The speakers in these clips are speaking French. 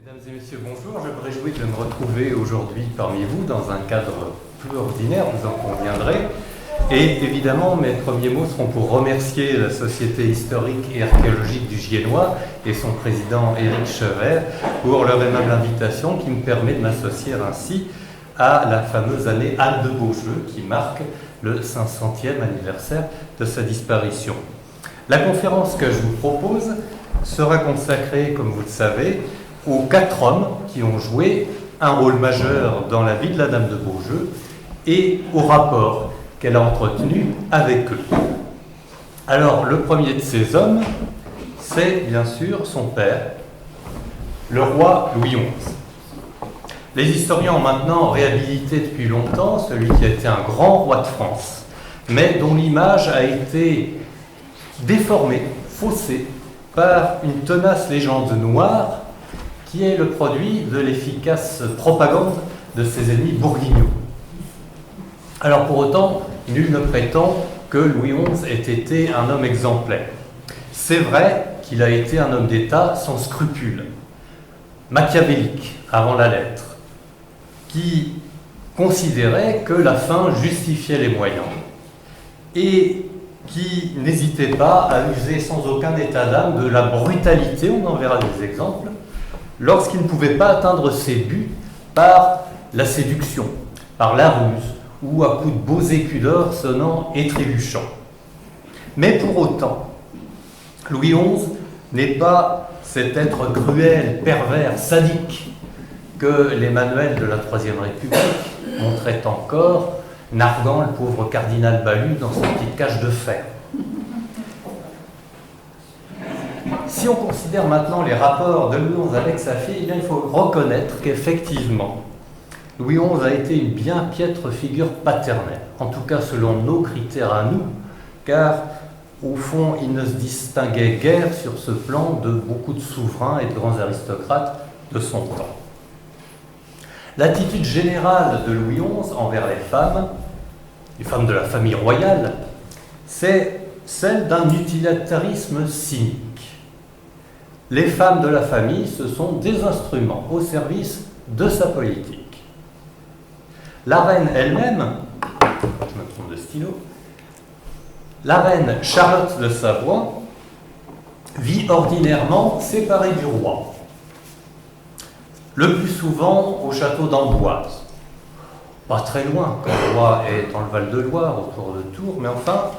Mesdames et messieurs, bonjour. Je me réjouis de me retrouver aujourd'hui parmi vous dans un cadre peu ordinaire, vous en conviendrez. Et évidemment, mes premiers mots seront pour remercier la Société historique et archéologique du Giennois et son président Éric Chevert pour leur aimable invitation qui me permet de m'associer ainsi à la fameuse année Anne de Beaujeu qui marque le 500e anniversaire de sa disparition. La conférence que je vous propose sera consacrée, comme vous le savez, aux 4 hommes qui ont joué un rôle majeur dans la vie de la Dame de Beaujeu et au rapport qu'elle a entretenu avec eux. Alors, le premier de ces hommes, c'est bien sûr son père, le roi Louis XI. Les historiens ont maintenant réhabilité depuis longtemps celui qui a été un grand roi de France, mais dont l'image a été déformée, faussée, par une tenace légende noire qui est le produit de l'efficace propagande de ses ennemis bourguignons. Alors pour autant, nul ne prétend que Louis XI ait été un homme exemplaire. C'est vrai qu'il a été un homme d'État sans scrupules, machiavélique avant la lettre, qui considérait que la fin justifiait les moyens et qui n'hésitait pas à user sans aucun état d'âme de la brutalité, on en verra des exemples, lorsqu'il ne pouvait pas atteindre ses buts par la séduction, par la ruse, ou à coups de beaux écus d'or sonnant et trébuchant. Mais pour autant, Louis XI n'est pas cet être cruel, pervers, sadique que les manuels de la Troisième République montraient encore, narguant le pauvre cardinal Balue dans sa petite cage de fer. Si on considère maintenant les rapports de Louis XI avec sa fille, eh bien, il faut reconnaître qu'effectivement, Louis XI a été une bien piètre figure paternelle, en tout cas selon nos critères à nous, car au fond, il ne se distinguait guère sur ce plan de beaucoup de souverains et de grands aristocrates de son temps. L'attitude générale de Louis XI envers les femmes de la famille royale, c'est celle d'un utilitarisme cynique. Les femmes de la famille, ce sont des instruments au service de sa politique. La reine elle-même, je me trompe de stylo, la reine Charlotte de Savoie vit ordinairement séparée du roi, le plus souvent au château d'Amboise. Pas très loin, quand le roi est dans le Val-de-Loire, autour de Tours, mais enfin,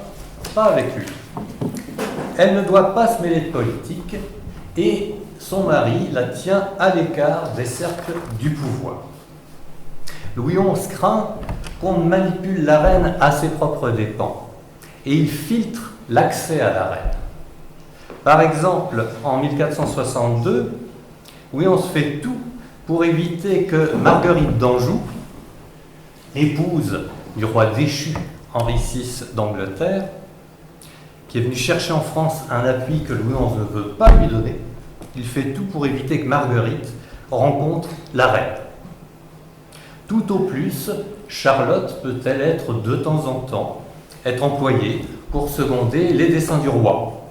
pas avec lui. Elle ne doit pas se mêler de politique et son mari la tient à l'écart des cercles du pouvoir. Louis XI craint qu'on ne manipule la reine à ses propres dépens et il filtre l'accès à la reine. Par exemple, en 1462, Louis XI fait tout pour éviter que Marguerite d'Anjou, épouse du roi déchu Henri VI d'Angleterre, qui est venu chercher en France un appui que Louis XI ne veut pas lui donner, il fait tout pour éviter que Marguerite rencontre la reine. Tout au plus, Charlotte peut-elle être de temps en temps être employée pour seconder les desseins du roi,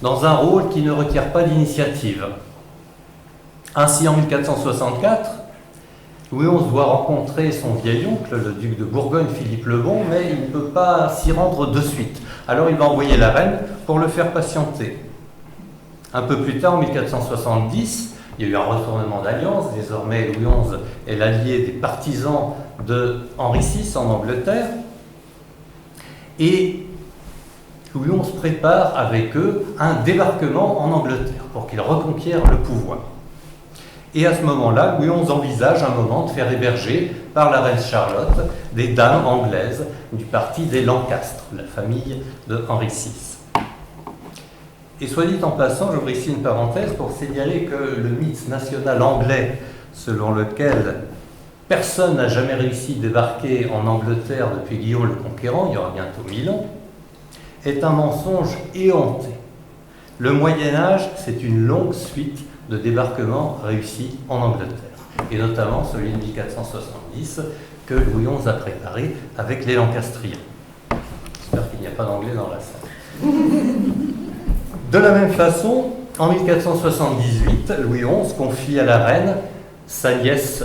dans un rôle qui ne requiert pas d'initiative. Ainsi, en 1464, Louis XI doit rencontrer son vieil oncle, le duc de Bourgogne, Philippe le Bon, mais il ne peut pas s'y rendre de suite. Alors il va envoyer la reine pour le faire patienter. Un peu plus tard, en 1470, il y a eu un retournement d'alliance. Désormais, Louis XI est l'allié des partisans de Henri VI en Angleterre. Et Louis XI prépare avec eux un débarquement en Angleterre pour qu'ils reconquièrent le pouvoir. Et à ce moment-là, Louis XI envisage un moment de faire héberger par la reine Charlotte des dames anglaises du parti des Lancastre, la famille de Henri VI. Et soit dit en passant, j'ouvre ici une parenthèse pour signaler que le mythe national anglais, selon lequel personne n'a jamais réussi à débarquer en Angleterre depuis Guillaume le Conquérant, il y aura bientôt 1000 ans, est un mensonge éhonté. Le Moyen-Âge, c'est une longue suite de débarquements réussis en Angleterre, et notamment celui de 1470 que Louis XI a préparé avec les Lancastriens. J'espère qu'il n'y a pas d'anglais dans la salle. De la même façon, en 1478, Louis XI confie à la reine sa nièce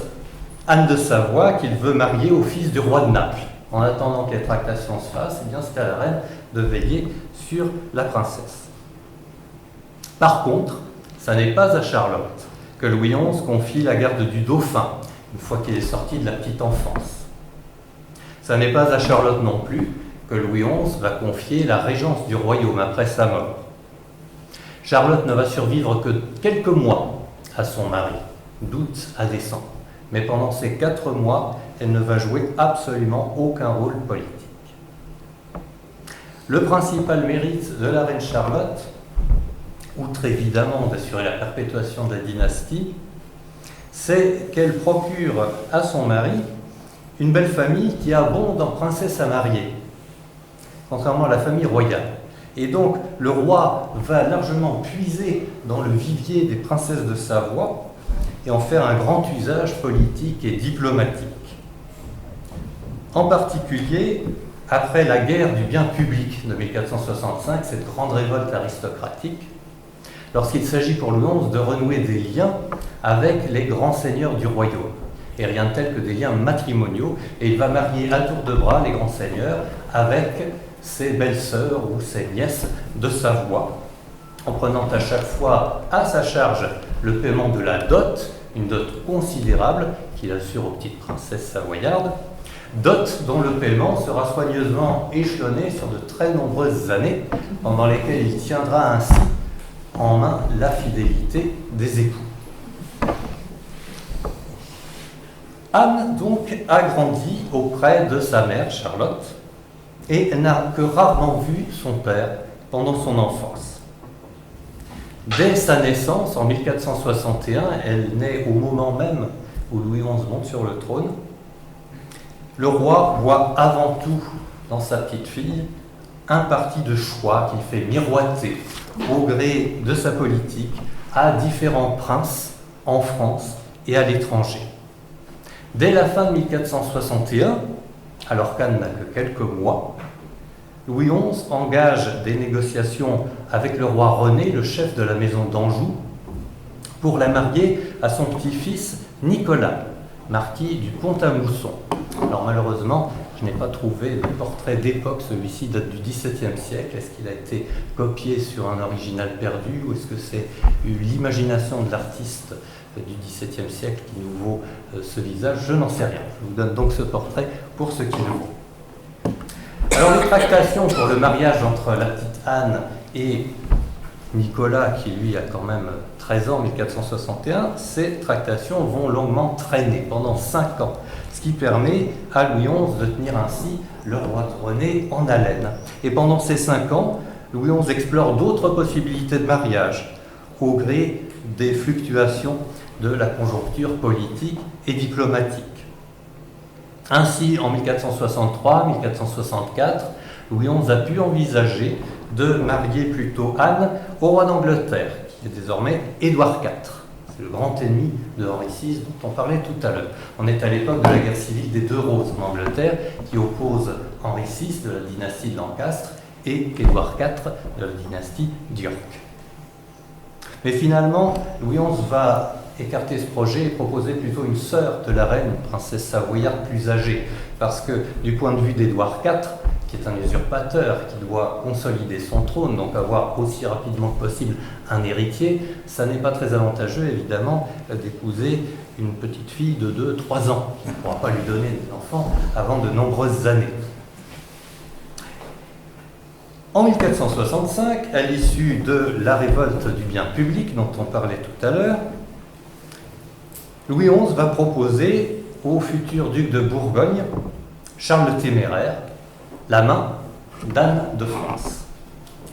Anne de Savoie qu'il veut marier au fils du roi de Naples. En attendant que les tractations se fassent, eh bien, c'est à la reine de veiller sur la princesse. Par contre, ça n'est pas à Charlotte que Louis XI confie la garde du dauphin, une fois qu'il est sorti de la petite enfance. Ça n'est pas à Charlotte non plus que Louis XI va confier la régence du royaume après sa mort. Charlotte ne va survivre que quelques mois à son mari, d'août à décembre. Mais pendant ces 4 mois, elle ne va jouer absolument aucun rôle politique. Le principal mérite de la reine Charlotte, outre évidemment d'assurer la perpétuation de la dynastie, c'est qu'elle procure à son mari une belle famille qui abonde en princesses à marier, contrairement à la famille royale. Et donc, le roi va largement puiser dans le vivier des princesses de Savoie et en faire un grand usage politique et diplomatique. En particulier, après la guerre du bien public de 1465, cette grande révolte aristocratique, lorsqu'il s'agit pour Louis XI de renouer des liens avec les grands seigneurs du royaume, et rien de tel que des liens matrimoniaux, et il va marier à tour de bras les grands seigneurs avec ses belles-sœurs ou ses nièces de Savoie, en prenant à chaque fois à sa charge le paiement de la dot, une dot considérable qu'il assure aux petites princesses savoyardes, dot dont le paiement sera soigneusement échelonné sur de très nombreuses années, pendant lesquelles il tiendra ainsi en main la fidélité des époux. Anne, donc, a grandi auprès de sa mère, Charlotte, et n'a que rarement vu son père pendant son enfance. Dès sa naissance, en 1461, elle naît au moment même où Louis XI monte sur le trône. Le roi voit avant tout dans sa petite fille un parti de choix qu'il fait miroiter au gré de sa politique à différents princes en France et à l'étranger. Dès la fin de 1461, alors qu'Anne n'a que quelques mois, Louis XI engage des négociations avec le roi René, le chef de la maison d'Anjou, pour la marier à son petit-fils Nicolas, marquis du Pont-à-Mousson. Alors malheureusement, je n'ai pas trouvé de portrait d'époque, celui-ci date du XVIIe siècle. Est-ce qu'il a été copié sur un original perdu ou est-ce que c'est l'imagination de l'artiste du XVIIe siècle qui nous vaut ce visage? Je n'en sais rien. Je vous donne donc ce portrait pour ce qu'il vaut. Alors les tractations pour le mariage entre la petite Anne et Nicolas, qui lui a quand même 13 ans, 1461, ces tractations vont longuement traîner pendant 5 ans, ce qui permet à Louis XI de tenir ainsi le roi René en haleine. Et pendant ces 5 ans, Louis XI explore d'autres possibilités de mariage, au gré des fluctuations de la conjoncture politique et diplomatique. Ainsi, en 1463-1464, Louis XI a pu envisager de marier plutôt Anne au roi d'Angleterre, qui est désormais Édouard IV. C'est le grand ennemi de Henri VI dont on parlait tout à l'heure. On est à l'époque de la guerre civile des Deux Roses en Angleterre, qui oppose Henri VI de la dynastie de Lancastre et Édouard IV de la dynastie d'York. Mais finalement, Louis XI va écarter ce projet et proposer plutôt une sœur de la reine, une princesse savoyarde plus âgée, parce que du point de vue d'Édouard IV, qui est un usurpateur, qui doit consolider son trône, donc avoir aussi rapidement que possible un héritier, ça n'est pas très avantageux, évidemment, d'épouser une petite fille de 2-3 ans, qui ne pourra pas lui donner des enfants avant de nombreuses années. En 1465, à l'issue de la révolte du bien public dont on parlait tout à l'heure, Louis XI va proposer au futur duc de Bourgogne, Charles le Téméraire, la main d'Anne de France.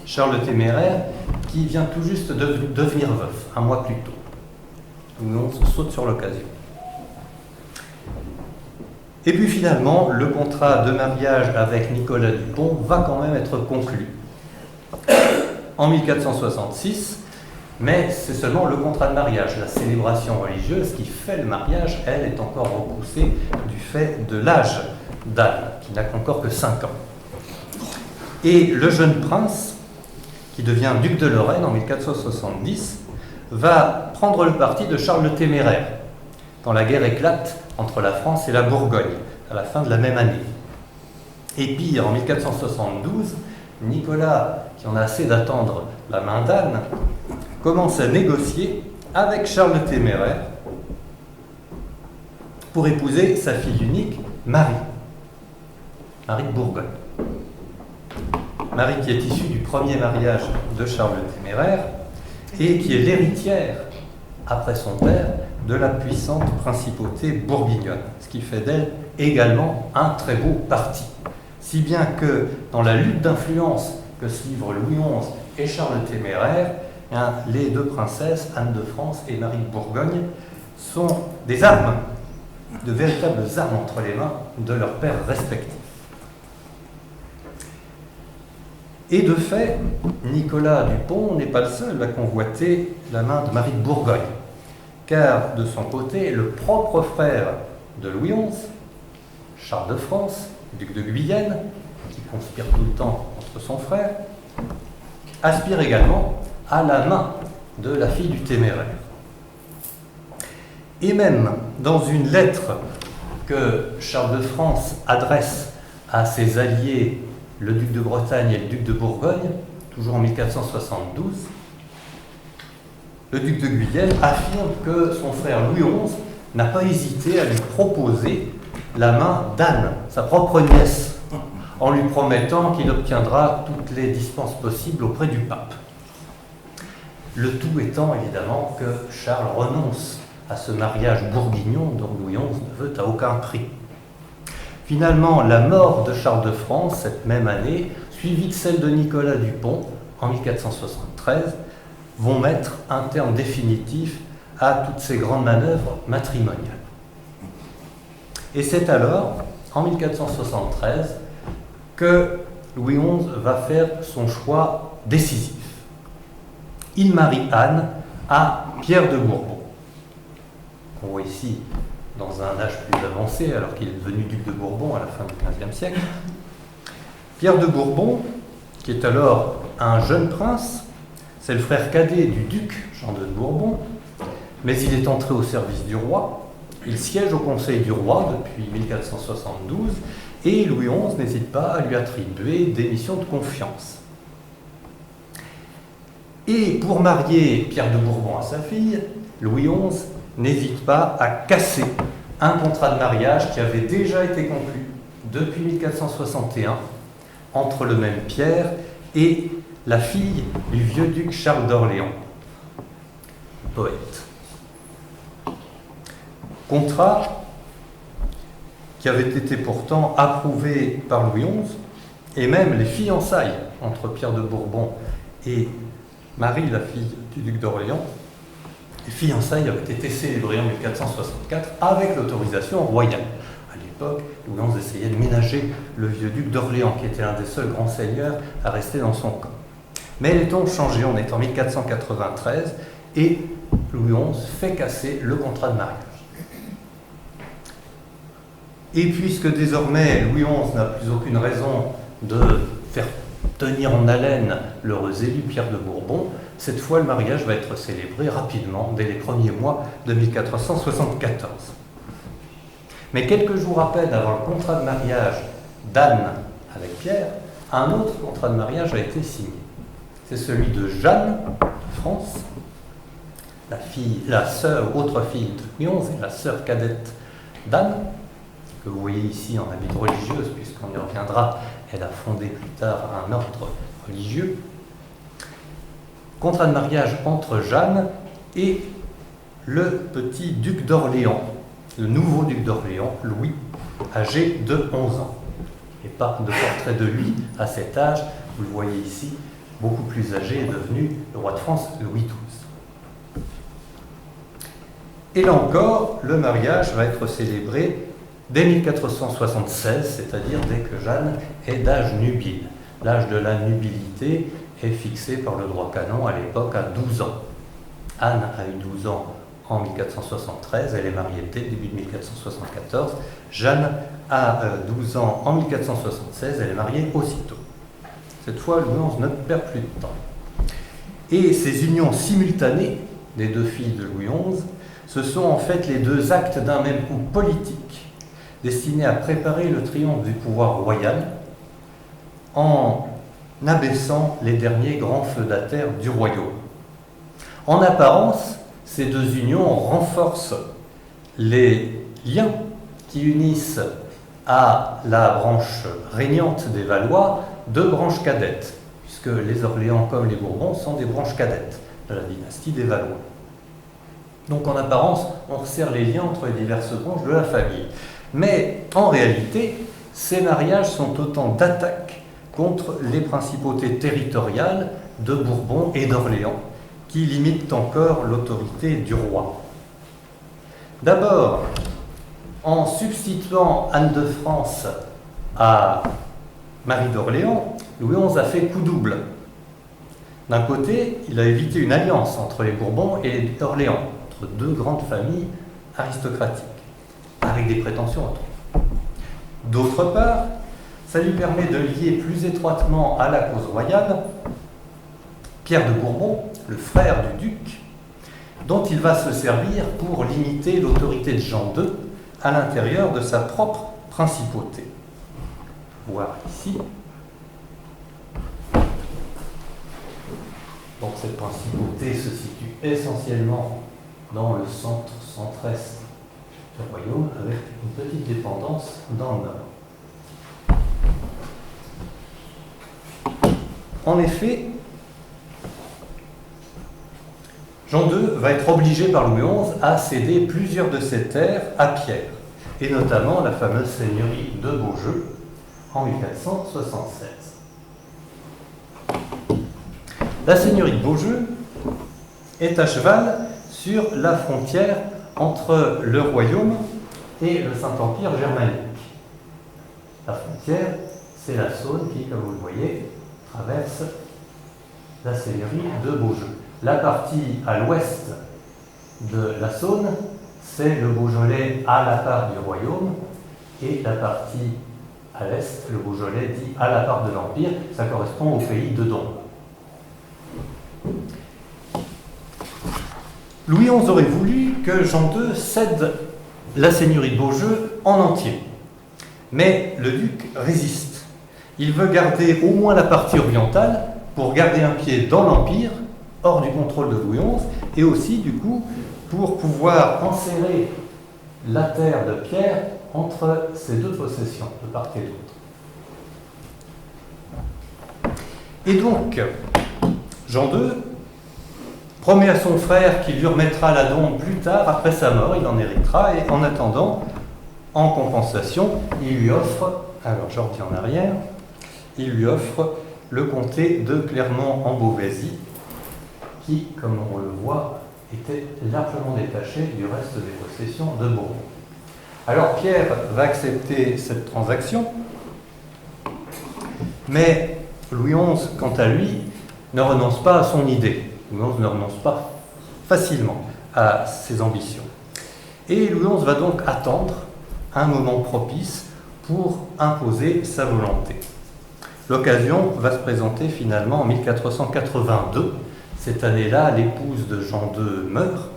Charles le Téméraire qui vient tout juste de devenir veuf, un mois plus tôt. Louis XI saute sur l'occasion. Et puis finalement, le contrat de mariage avec Nicolas Dupont va quand même être conclu en 1466, mais c'est seulement le contrat de mariage. La célébration religieuse qui fait le mariage, elle, est encore repoussée du fait de l'âge d'Anne, qui n'a encore que 5 ans. Et le jeune prince qui devient duc de Lorraine en 1470, va prendre le parti de Charles le Téméraire, quand la guerre éclate entre la France et la Bourgogne, à la fin de la même année. Et pire, en 1472, Nicolas, qui en a assez d'attendre la main d'Anne, commence à négocier avec Charles le Téméraire pour épouser sa fille unique, Marie de Bourgogne. Marie qui est issue du premier mariage de Charles le Téméraire et qui est l'héritière, après son père, de la puissante principauté bourguignonne, ce qui fait d'elle également un très beau parti. Si bien que dans la lutte d'influence que se livrent Louis XI et Charles le Téméraire, les deux princesses, Anne de France et Marie de Bourgogne, sont des armes, de véritables armes entre les mains de leurs pères respectifs. Et de fait, Nicolas Dupont n'est pas le seul à convoiter la main de Marie de Bourgogne, car de son côté, le propre frère de Louis XI, Charles de France, duc de Guyenne, qui conspire tout le temps contre son frère, aspire également à la main de la fille du Téméraire. Et même dans une lettre que Charles de France adresse à ses alliés, le duc de Bretagne et le duc de Bourgogne, toujours en 1472, le duc de Guyenne affirme que son frère Louis XI n'a pas hésité à lui proposer la main d'Anne, sa propre nièce, en lui promettant qu'il obtiendra toutes les dispenses possibles auprès du pape. Le tout étant évidemment que Charles renonce à ce mariage bourguignon dont Louis XI ne veut à aucun prix. Finalement, la mort de Charles de France, cette même année, suivie de celle de Nicolas Dupont, en 1473, vont mettre un terme définitif à toutes ces grandes manœuvres matrimoniales. Et c'est alors, en 1473, que Louis XI va faire son choix décisif. Il marie Anne à Pierre de Bourbon, qu'on voit ici dans un âge plus avancé, alors qu'il est devenu duc de Bourbon à la fin du XVe siècle. Pierre de Bourbon, qui est alors un jeune prince, c'est le frère cadet du duc Jean de Bourbon, mais il est entré au service du roi. Il siège au Conseil du roi depuis 1472 et Louis XI n'hésite pas à lui attribuer des missions de confiance. Et pour marier Pierre de Bourbon à sa fille, Louis XI n'hésite pas à casser un contrat de mariage qui avait déjà été conclu depuis 1461 entre le même Pierre et la fille du vieux duc Charles d'Orléans, poète. Contrat qui avait été pourtant approuvé par Louis XI, et même les fiançailles entre Pierre de Bourbon et Marie, la fille du duc d'Orléans, les fiançailles avaient été célébrées en 1464 avec l'autorisation royale. À l'époque, Louis XI essayait de ménager le vieux duc d'Orléans, qui était l'un des seuls grands seigneurs à rester dans son camp. Mais les temps ont changé, on est en 1493, et Louis XI fait casser le contrat de mariage. Et puisque désormais Louis XI n'a plus aucune raison de faire tenir en haleine l'heureux élu Pierre de Bourbon, cette fois le mariage va être célébré rapidement, dès les premiers mois de 1474. Mais quelques jours à peine avant le contrat de mariage d'Anne avec Pierre, un autre contrat de mariage a été signé. C'est celui de Jeanne de France, la sœur, autre fille de Louis XI et la sœur cadette d'Anne, que vous voyez ici en habit de religieuse, puisqu'on y reviendra, elle a fondé plus tard un ordre religieux. Contrat de mariage entre Jeanne et le petit duc d'Orléans, le nouveau duc d'Orléans, Louis, âgé de 11 ans. Et pas de portrait de lui à cet âge, vous le voyez ici, beaucoup plus âgé, est devenu le roi de France, Louis XII. Et là encore, le mariage va être célébré dès 1476, c'est-à-dire dès que Jeanne est d'âge nubile. L'âge de la nubilité est fixé par le droit canon à l'époque à 12 ans. Anne a eu 12 ans en 1473, elle est mariée dès le début de 1474. Jeanne a 12 ans en 1476, elle est mariée aussitôt. Cette fois, Louis XI ne perd plus de temps. Et ces unions simultanées des deux filles de Louis XI, ce sont en fait les deux actes d'un même coup politique, destiné à préparer le triomphe du pouvoir royal en abaissant les derniers grands feudataires du royaume. En apparence, ces deux unions renforcent les liens qui unissent à la branche régnante des Valois deux branches cadettes, puisque les Orléans comme les Bourbons sont des branches cadettes de la dynastie des Valois. Donc en apparence, on resserre les liens entre les diverses branches de la famille. Mais en réalité, ces mariages sont autant d'attaques contre les principautés territoriales de Bourbon et d'Orléans, qui limitent encore l'autorité du roi. D'abord, en substituant Anne de France à Marie d'Orléans, Louis XI a fait coup double. D'un côté, il a évité une alliance entre les Bourbons et Orléans, entre deux grandes familles aristocratiques, avec des prétentions autres. D'autre part, ça lui permet de lier plus étroitement à la cause royale Pierre de Bourbon, le frère du duc, dont il va se servir pour limiter l'autorité de Jean II à l'intérieur de sa propre principauté. Voir ici. Donc cette principauté se situe essentiellement dans le centre-est du royaume, avec une petite dépendance dans le nord. En effet, Jean II va être obligé par Louis XI à céder plusieurs de ses terres à Pierre, et notamment la fameuse seigneurie de Beaujeu en 1476. La seigneurie de Beaujeu est à cheval sur la frontière entre le royaume et le Saint-Empire germanique. La frontière, c'est la Saône qui, comme vous le voyez, traverse la seigneurie de Beaujeu. La partie à l'ouest de la Saône, c'est le Beaujolais à la part du royaume, et la partie à l'est, le Beaujolais dit à la part de l'Empire, ça correspond au pays de Don. Louis XI aurait voulu que Jean II cède la seigneurie de Beaujeu en entier, mais le duc résiste. Il veut garder au moins la partie orientale pour garder un pied dans l'Empire, hors du contrôle de Louis XI, et aussi, du coup, pour pouvoir enserrer la terre de Pierre entre ces deux possessions, de part et d'autre. Et donc, Jean II promet à son frère qu'il lui remettra la Dombes plus tard, après sa mort, il en héritera, et en attendant, en compensation, il lui offre, alors je reviens en arrière, il lui offre le comté de Clermont-en-Beauvaisis, qui, comme on le voit, était largement détaché du reste des possessions de Bourbon. Alors Pierre va accepter cette transaction, mais Louis XI, quant à lui, ne renonce pas à son idée. Louis XI ne renonce pas facilement à ses ambitions. Et Louis XI va donc attendre un moment propice pour imposer sa volonté. L'occasion va se présenter finalement en 1482. Cette année-là, l'épouse de Jean II meurt.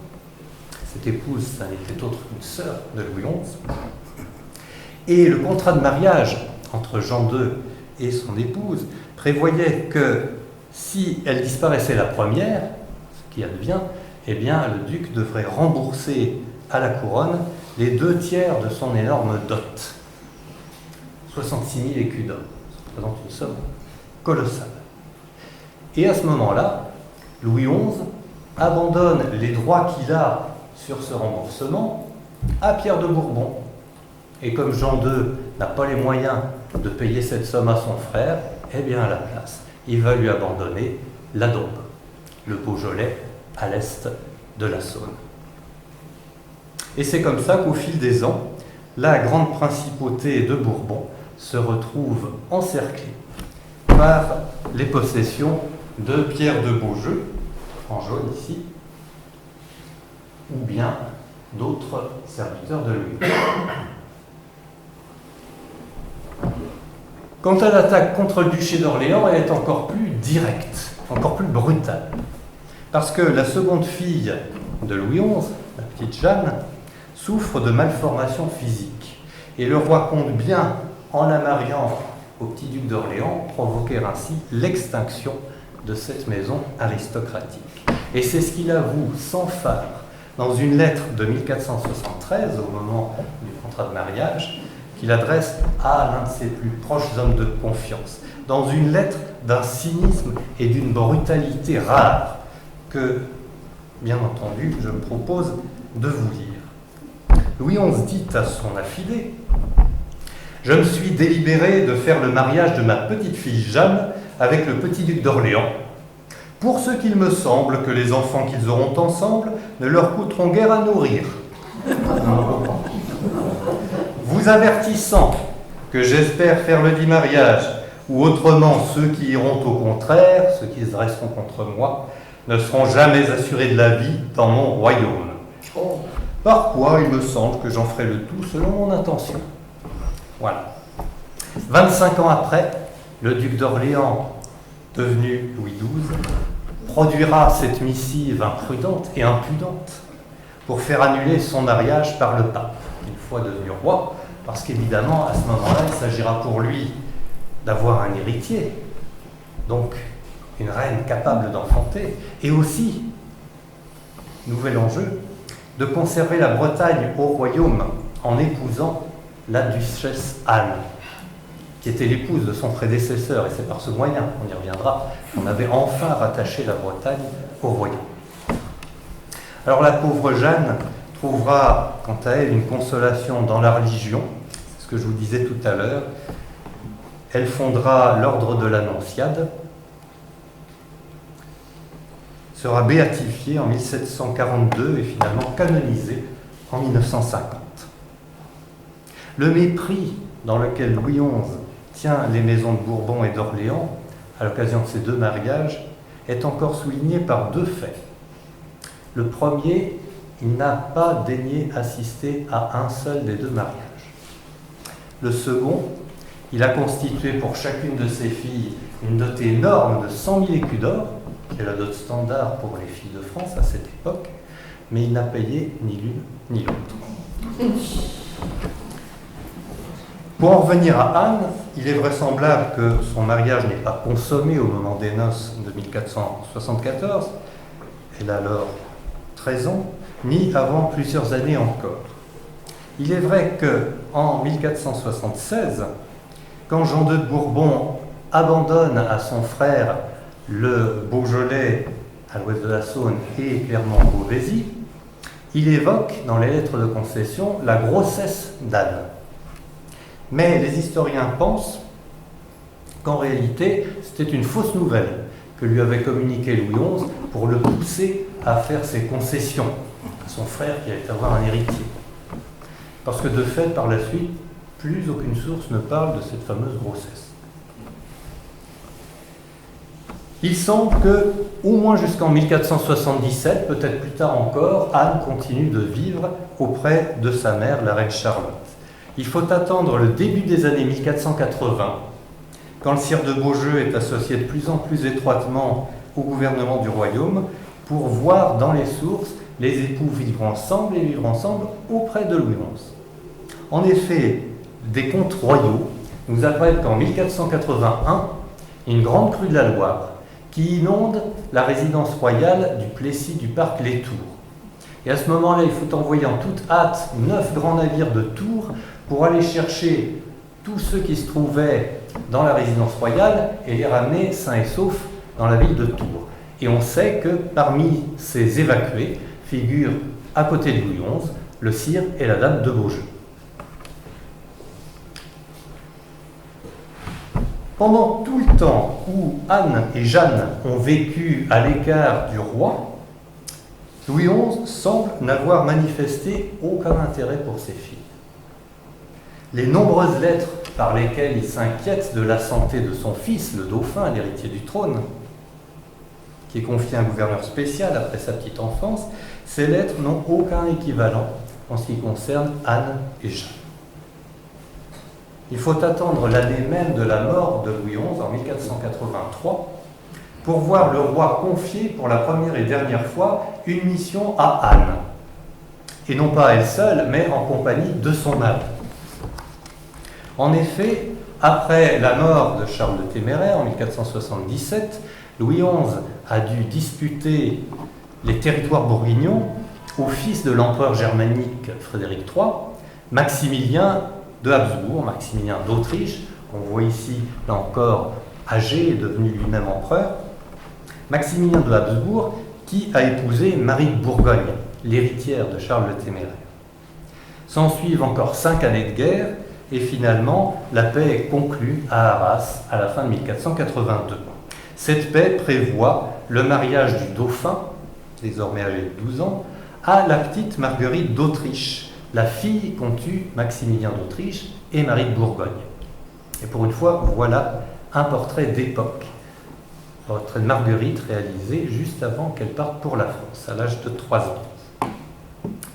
Cette épouse, ça n'était autre qu'une sœur de Louis XI. Et le contrat de mariage entre Jean II et son épouse prévoyait que si elle disparaissait la première, ce qui advient, eh bien le duc devrait rembourser à la couronne les 2/3 de son énorme dot. 66 000 écus d'or. Ça représente une somme colossale. Et à ce moment-là, Louis XI abandonne les droits qu'il a sur ce remboursement à Pierre de Bourbon. Et comme Jean II n'a pas les moyens de payer cette somme à son frère, eh bien à la place, il va lui abandonner la Dombes, le Beaujolais à l'est de la Saône. Et c'est comme ça qu'au fil des ans, la grande principauté de Bourbon se retrouve encerclée par les possessions de Pierre de Beaujeu, en jaune ici, ou bien d'autres serviteurs de Louis. Quant à l'attaque contre le duché d'Orléans, elle est encore plus directe, encore plus brutale. Parce que la seconde fille de Louis XI, la petite Jeanne, souffre de malformations physiques. Et le roi compte bien, en la mariant au petit duc d'Orléans, provoquer ainsi l'extinction de cette maison aristocratique. Et c'est ce qu'il avoue sans phare dans une lettre de 1473, au moment du contrat de mariage, qu'il adresse à l'un de ses plus proches hommes de confiance, dans une lettre d'un cynisme et d'une brutalité rare que, bien entendu, je me propose de vous lire. Louis XI dit à son affidé: « Je me suis délibéré de faire le mariage de ma petite-fille Jeanne avec le petit duc d'Orléans, pour ce qu'il me semble que les enfants qu'ils auront ensemble ne leur coûteront guère à nourrir. Vous avertissant que j'espère faire le dit mariage, ou autrement ceux qui iront au contraire, ceux qui se dresseront contre moi, ne seront jamais assurés de la vie dans mon royaume. Par quoi il me semble que j'en ferai le tout selon mon intention. » Voilà. 25 ans après, le duc d'Orléans, devenu Louis XII, produira cette missive imprudente et impudente pour faire annuler son mariage par le pape, une fois devenu roi, parce qu'évidemment, à ce moment-là, il s'agira pour lui d'avoir un héritier, donc une reine capable d'enfanter, et aussi, nouvel enjeu, de conserver la Bretagne au royaume en épousant la duchesse Anne, qui était l'épouse de son prédécesseur, et c'est par ce moyen, on y reviendra, qu'on avait enfin rattaché la Bretagne au royaume. Alors la pauvre Jeanne trouvera, quant à elle, une consolation dans la religion, c'est ce que je vous disais tout à l'heure. Elle fondera l'ordre de l'Annonciade, sera béatifiée en 1742 et finalement canonisée en 1950. Le mépris dans lequel Louis XI tient les maisons de Bourbon et d'Orléans, à l'occasion de ces deux mariages, est encore souligné par deux faits. Le premier, il n'a pas daigné assister à un seul des deux mariages. Le second, il a constitué pour chacune de ses filles une dot énorme de 100 000 écus d'or, qui est la dot standard pour les filles de France à cette époque, mais il n'a payé ni l'une ni l'autre. Pour en revenir à Anne, il est vraisemblable que son mariage n'est pas consommé au moment des noces de 1474, elle a alors 13 ans, ni avant plusieurs années encore. Il est vrai qu'en 1476, quand Jean II de Bourbon abandonne à son frère le Beaujolais à l'ouest de la Saône et Clermont-Beauvaisis, il évoque dans les lettres de concession la grossesse d'Anne. Mais les historiens pensent qu'en réalité, c'était une fausse nouvelle que lui avait communiqué Louis XI pour le pousser à faire ses concessions à son frère qui allait avoir un héritier. Parce que de fait, par la suite, plus aucune source ne parle de cette fameuse grossesse. Il semble que, au moins jusqu'en 1477, peut-être plus tard encore, Anne continue de vivre auprès de sa mère, la reine Charlotte. Il faut attendre le début des années 1480, quand le sire de Beaujeu est associé de plus en plus étroitement au gouvernement du royaume, pour voir dans les sources les époux vivre ensemble et vivre ensemble auprès de Louis XI. En effet, des comptes royaux nous apprennent qu'en 1481, une grande crue de la Loire qui inonde la résidence royale du Plessis du parc Les Tours. Et à ce moment-là, il faut envoyer en toute hâte 9 grands navires de Tours pour aller chercher tous ceux qui se trouvaient dans la résidence royale et les ramener sains et saufs dans la ville de Tours. Et on sait que parmi ces évacués figurent, à côté de Louis XI, le sire et la dame de Beaujeu. Pendant tout le temps où Anne et Jeanne ont vécu à l'écart du roi, Louis XI semble n'avoir manifesté aucun intérêt pour ses filles. Les nombreuses lettres par lesquelles il s'inquiète de la santé de son fils, le dauphin, l'héritier du trône, qui est confié à un gouverneur spécial après sa petite enfance, ces lettres n'ont aucun équivalent en ce qui concerne Anne et Jeanne. Il faut attendre l'année même de la mort de Louis XI, en 1483, pour voir le roi confier pour la première et dernière fois une mission à Anne. Et non pas à elle seule, mais en compagnie de son mari. En effet, après la mort de Charles le Téméraire en 1477, Louis XI a dû disputer les territoires bourguignons au fils de l'empereur germanique Frédéric III, Maximilien de Habsbourg, Maximilien d'Autriche, qu'on voit ici, là encore, âgé et devenu lui-même empereur. Maximilien de Habsbourg, qui a épousé Marie de Bourgogne, l'héritière de Charles le Téméraire. S'ensuivent encore 5 années de guerre, et finalement, la paix est conclue à Arras à la fin de 1482. Cette paix prévoit le mariage du dauphin, désormais âgé de 12 ans, à la petite Marguerite d'Autriche, la fille qu'ont eue Maximilien d'Autriche et Marie de Bourgogne. Et pour une fois, voilà un portrait d'époque. Portrait de Marguerite réalisé juste avant qu'elle parte pour la France, à l'âge de 3 ans.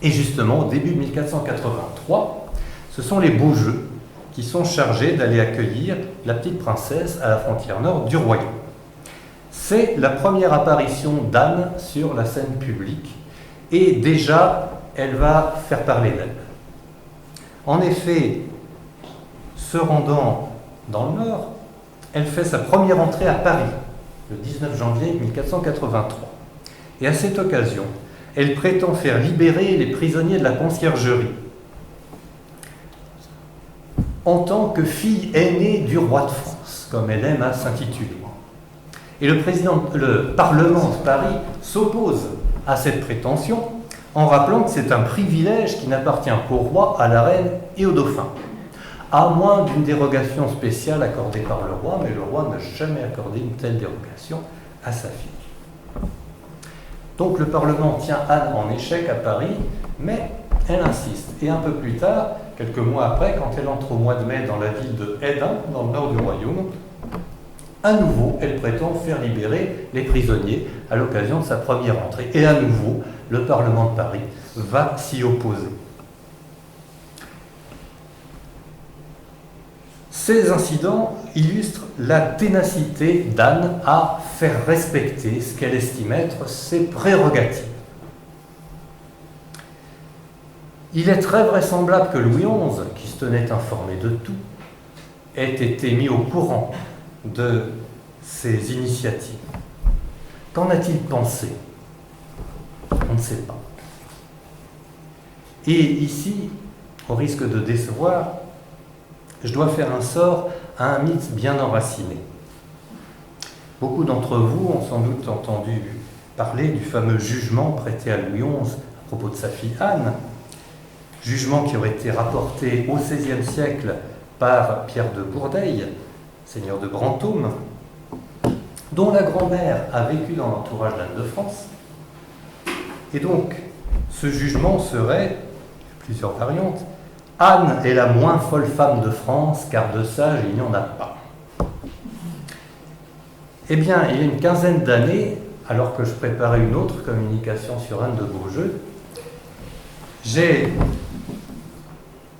Et justement, au début de 1483, ce sont les beaux jeux qui sont chargés d'aller accueillir la petite princesse à la frontière nord du royaume. C'est la première apparition d'Anne sur la scène publique et déjà, elle va faire parler d'elle. En effet, se rendant dans le nord, elle fait sa première entrée à Paris, le 19 janvier 1483. Et à cette occasion, elle prétend faire libérer les prisonniers de la conciergerie en tant que fille aînée du roi de France, comme elle aime à s'intituler. Et le Parlement de Paris s'oppose à cette prétention en rappelant que c'est un privilège qui n'appartient qu'au roi, à la reine et au dauphin, à moins d'une dérogation spéciale accordée par le roi, mais le roi n'a jamais accordé une telle dérogation à sa fille. Donc le Parlement tient Anne en échec à Paris, mais elle insiste. Et un peu plus tard, quelques mois après, quand elle entre au mois de mai dans la ville de Hesdin, dans le nord du royaume, à nouveau, elle prétend faire libérer les prisonniers à l'occasion de sa première entrée. Et à nouveau, le Parlement de Paris va s'y opposer. Ces incidents illustrent la ténacité d'Anne à faire respecter ce qu'elle estime être ses prérogatives. Il est très vraisemblable que Louis XI, qui se tenait informé de tout, ait été mis au courant de ces initiatives. Qu'en a-t-il pensé? On ne sait pas. Et ici, au risque de décevoir, je dois faire un sort à un mythe bien enraciné. Beaucoup d'entre vous ont sans doute entendu parler du fameux jugement prêté à Louis XI à propos de sa fille Anne, jugement qui aurait été rapporté au XVIe siècle par Pierre de Bourdeille, seigneur de Brantôme, dont la grand-mère a vécu dans l'entourage d'Anne de France. Et donc, ce jugement serait, plusieurs variantes, Anne est la moins folle femme de France, car de sage il n'y en a pas. Eh bien, il y a une quinzaine d'années, alors que je préparais une autre communication sur Anne de Beaujeu, j'ai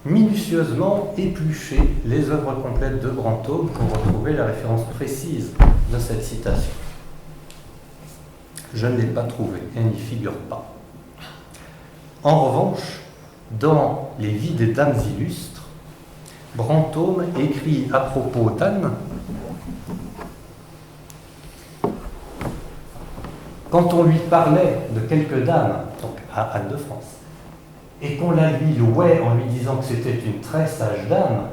minutieusement épluché les œuvres complètes de Brantôme pour retrouver la référence précise de cette citation. Je ne l'ai pas trouvée, elle n'y figure pas. En revanche, dans Les Vies des dames illustres, Brantôme écrit à propos d'Anne: quand on lui parlait de quelques dames, donc à Anne de France, et qu'on la lui louait en lui disant que c'était une très sage dame,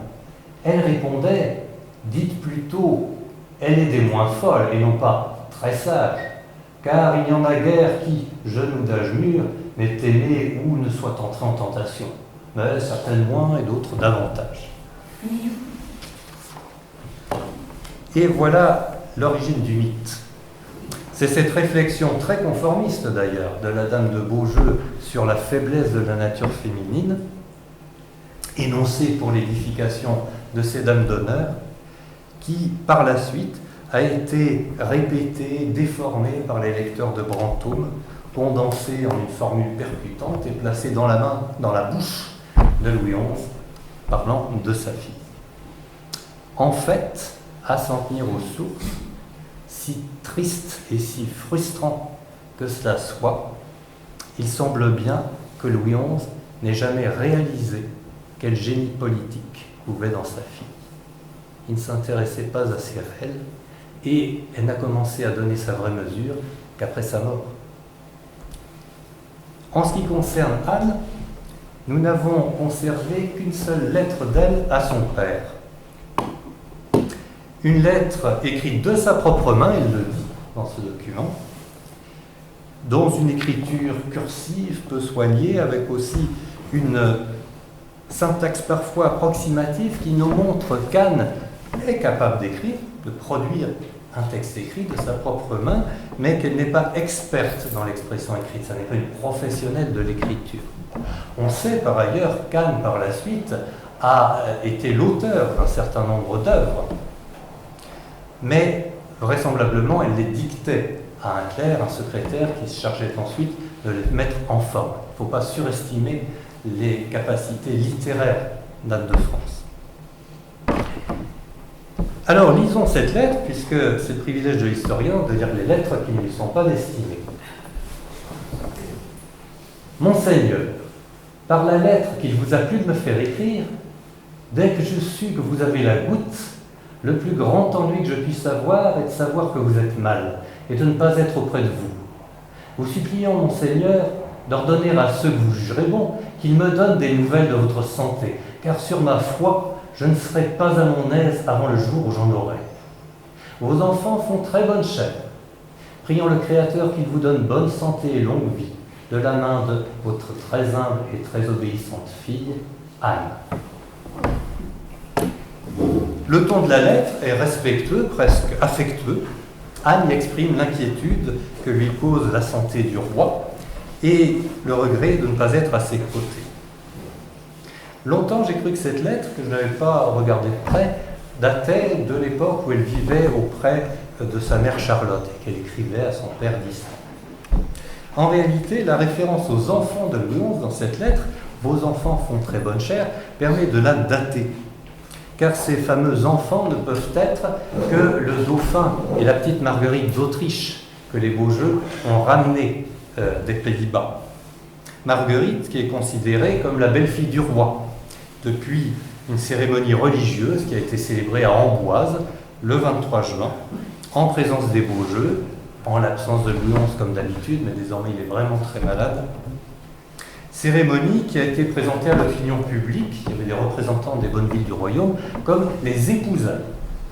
elle répondait: dites plutôt, elle est des moins folles, et non pas très sage, car il n'y en a guère qui, jeune ou d'âge mûr, n'ait aimé ou ne soit entré en tentation, mais certaines moins et d'autres davantage. Et voilà l'origine du mythe. C'est cette réflexion très conformiste d'ailleurs de la dame de Beaujeu sur la faiblesse de la nature féminine, énoncée pour l'édification de ces dames d'honneur, qui par la suite a été répétée, déformée par les lecteurs de Brantôme, condensée en une formule percutante et placée dans la bouche de Louis XI, parlant de sa fille. En fait, à s'en tenir aux sources, si triste et si frustrant que cela soit, il semble bien que Louis XI n'ait jamais réalisé quel génie politique couvait dans sa fille. Il ne s'intéressait pas assez à elle, et elle n'a commencé à donner sa vraie mesure qu'après sa mort. En ce qui concerne Anne, nous n'avons conservé qu'une seule lettre d'elle à son père. Une lettre écrite de sa propre main, il le dit dans ce document, dans une écriture cursive peu soignée, avec aussi une syntaxe parfois approximative qui nous montre qu'Anne est capable d'écrire, de produire un texte écrit de sa propre main, mais qu'elle n'est pas experte dans l'expression écrite, ça n'est pas une professionnelle de l'écriture. On sait par ailleurs qu'Anne, par la suite, a été l'auteur d'un certain nombre d'œuvres, mais vraisemblablement elle les dictait à un clerc, un secrétaire qui se chargeait ensuite de les mettre en forme. Il ne faut pas surestimer les capacités littéraires d'Anne de France. Alors, lisons cette lettre, puisque c'est le privilège de l'historien de lire les lettres qui ne lui sont pas destinées. Monseigneur, par la lettre qu'il vous a plu de me faire écrire, dès que je sus que vous avez la goutte, le plus grand ennui que je puisse avoir est de savoir que vous êtes mal et de ne pas être auprès de vous. Vous supplions, Monseigneur, d'ordonner à ceux que vous jugerez bon qu'ils me donnent des nouvelles de votre santé, car sur ma foi, je ne serai pas à mon aise avant le jour où j'en aurai. Vos enfants font très bonne chair. Prions le Créateur qu'il vous donne bonne santé et longue vie, de la main de votre très humble et très obéissante fille, Anne. Le ton de la lettre est respectueux, presque affectueux. Anne y exprime l'inquiétude que lui cause la santé du roi et le regret de ne pas être à ses côtés. Longtemps, j'ai cru que cette lettre, que je n'avais pas regardée de près, datait de l'époque où elle vivait auprès de sa mère Charlotte et qu'elle écrivait à son père distant. En réalité, la référence aux enfants de Louis XI dans cette lettre, « Vos enfants font très bonne chère », permet de la dater. Car ces fameux enfants ne peuvent être que le dauphin et la petite Marguerite d'Autriche, que les Beaujeu ont ramené des Pays-Bas. Marguerite qui est considérée comme la belle-fille du roi, depuis une cérémonie religieuse qui a été célébrée à Amboise le 23 juin, en présence des Beaujeu, en l'absence de Louis XI comme d'habitude, mais désormais il est vraiment très malade. Cérémonie qui a été présentée à l'opinion publique, il y avait des représentants des bonnes villes du royaume, comme les épousailles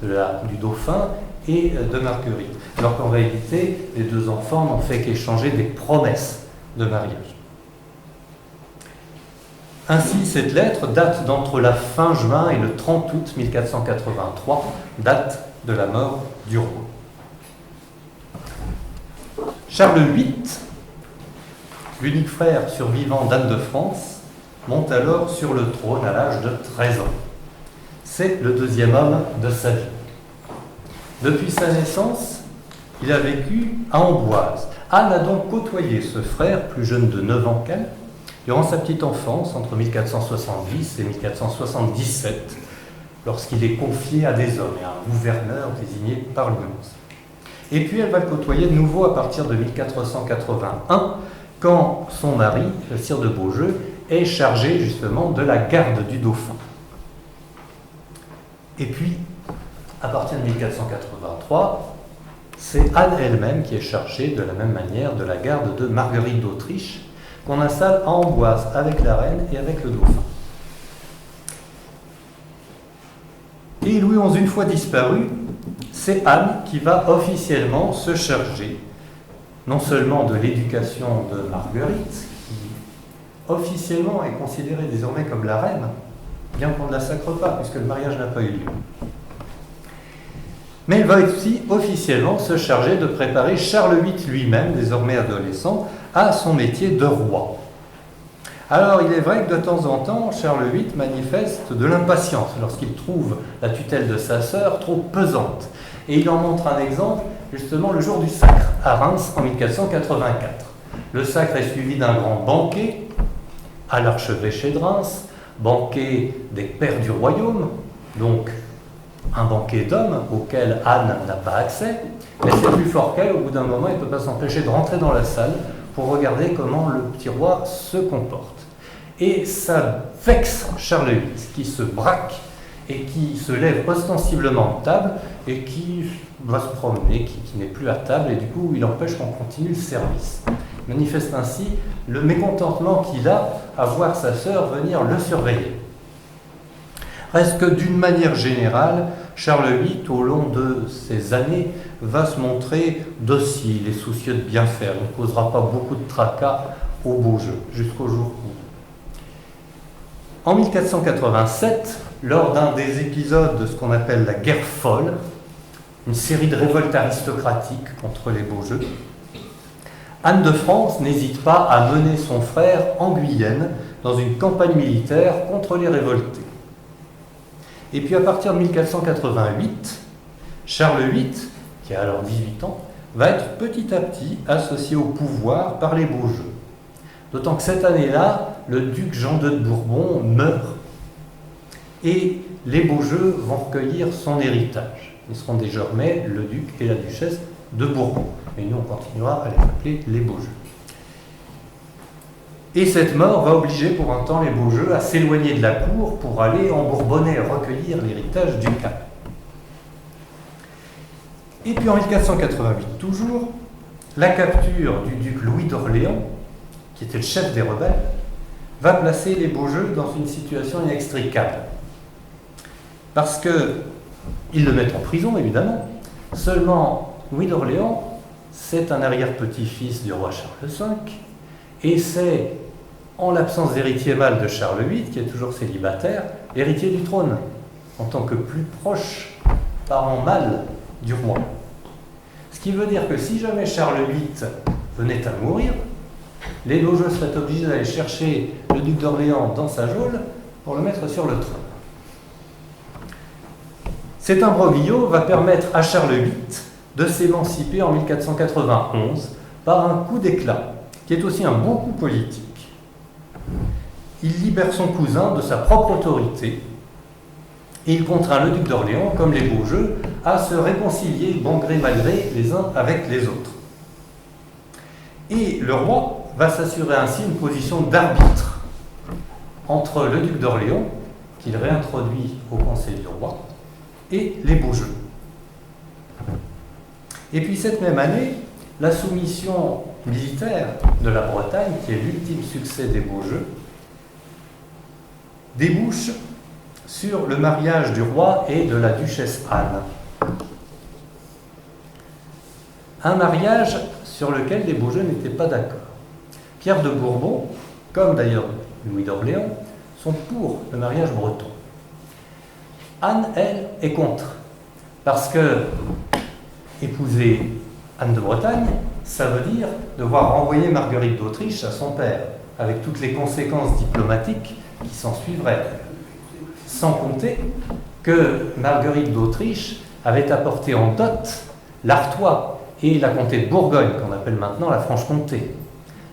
du dauphin et de Marguerite. Alors qu'en réalité, les deux enfants n'ont fait qu'échanger des promesses de mariage. Ainsi, cette lettre date d'entre la fin juin et le 30 août 1483, date de la mort du roi. Charles VIII, l'unique frère survivant d'Anne de France, monte alors sur le trône à l'âge de 13 ans. C'est le deuxième homme de sa vie. Depuis sa naissance, il a vécu à Amboise. Anne a donc côtoyé ce frère, plus jeune de 9 ans qu'elle, durant sa petite enfance, entre 1470 et 1477, lorsqu'il est confié à des hommes et à un gouverneur désigné par Louis XI. Et puis elle va le côtoyer de nouveau à partir de 1481, quand son mari, le sire de Beaujeu, est chargé justement de la garde du dauphin. Et puis, à partir de 1483, c'est Anne elle-même qui est chargée de la même manière de la garde de Marguerite d'Autriche, qu'on installe à Amboise avec la reine et avec le dauphin. Et Louis XI, une fois disparu, c'est Anne qui va officiellement se charger non seulement de l'éducation de Marguerite, qui officiellement est considérée désormais comme la reine, bien qu'on ne la sacre pas, puisque le mariage n'a pas eu lieu. Mais elle va aussi officiellement se charger de préparer Charles VIII lui-même, désormais adolescent, à son métier de roi. Alors, il est vrai que de temps en temps, Charles VIII manifeste de l'impatience lorsqu'il trouve la tutelle de sa sœur trop pesante. Et il en montre un exemple, justement, le jour du sacre, à Reims, en 1484. Le sacre est suivi d'un grand banquet à l'archevêché de Reims, banquet des pères du royaume, donc un banquet d'hommes auquel Anne n'a pas accès, mais c'est plus fort qu'elle, au bout d'un moment, elle ne peut pas s'empêcher de rentrer dans la salle pour regarder comment le petit roi se comporte. Et ça vexe Charles VIII, qui se braque et qui se lève ostensiblement de table et qui va se promener, qui n'est plus à table, et du coup il empêche qu'on continue le service. Il manifeste ainsi le mécontentement qu'il a à voir sa sœur venir le surveiller. Reste que d'une manière générale, Charles VIII, au long de ces années, va se montrer docile et soucieux de bien faire. Il ne causera pas beaucoup de tracas au beau jeu, jusqu'au jour où. En 1487, lors d'un des épisodes de ce qu'on appelle la guerre folle, une série de révoltes aristocratiques contre les beaux jeux, Anne de France n'hésite pas à mener son frère en Guyenne dans une campagne militaire contre les révoltés. Et puis à partir de 1488, Charles VIII, qui a alors 18 ans, va être petit à petit associé au pouvoir par les beaux jeux. D'autant que cette année-là, le duc Jean II de Bourbon meurt et les beaux jeux vont recueillir son héritage. Ils seront désormais le duc et la duchesse de Bourbon. Et nous, on continuera à les appeler les beaux jeux. Et cette mort va obliger pour un temps les beaux jeux à s'éloigner de la cour pour aller en Bourbonnais recueillir l'héritage ducal. Et puis en 1488 toujours, la capture du duc Louis d'Orléans, qui était le chef des rebelles, va placer les beaux jeux dans une situation inextricable. Parce qu'ils le mettent en prison, évidemment. Seulement, Louis d'Orléans, c'est un arrière-petit-fils du roi Charles V, et c'est, en l'absence d'héritier mâle de Charles VIII, qui est toujours célibataire, héritier du trône, en tant que plus proche parent mâle du roi. Ce qui veut dire que si jamais Charles VIII venait à mourir, les beaux jeux seraient obligés d'aller chercher le duc d'Orléans dans sa geôle pour le mettre sur le trône. Cet imbroglio va permettre à Charles VIII de s'émanciper en 1491 par un coup d'éclat, qui est aussi un bon coup politique. Il libère son cousin de sa propre autorité et il contraint le duc d'Orléans, comme les beaux jeux, à se réconcilier bon gré mal gré les uns avec les autres. Et le roi va s'assurer ainsi une position d'arbitre entre le duc d'Orléans, qu'il réintroduit au conseil du roi, et les beaux jeux. Et puis cette même année, la soumission militaire de la Bretagne, qui est l'ultime succès des beaux jeux, débouche sur le mariage du roi et de la duchesse Anne. Un mariage sur lequel les beaux jeux n'étaient pas d'accord. Pierre de Bourbon, comme d'ailleurs Louis d'Orléans, sont pour le mariage breton. Anne, elle, est contre. Parce que épouser Anne de Bretagne, ça veut dire devoir renvoyer Marguerite d'Autriche à son père, avec toutes les conséquences diplomatiques qui s'en suivraient. Sans compter que Marguerite d'Autriche avait apporté en dot l'Artois et la comté de Bourgogne, qu'on appelle maintenant la Franche-Comté.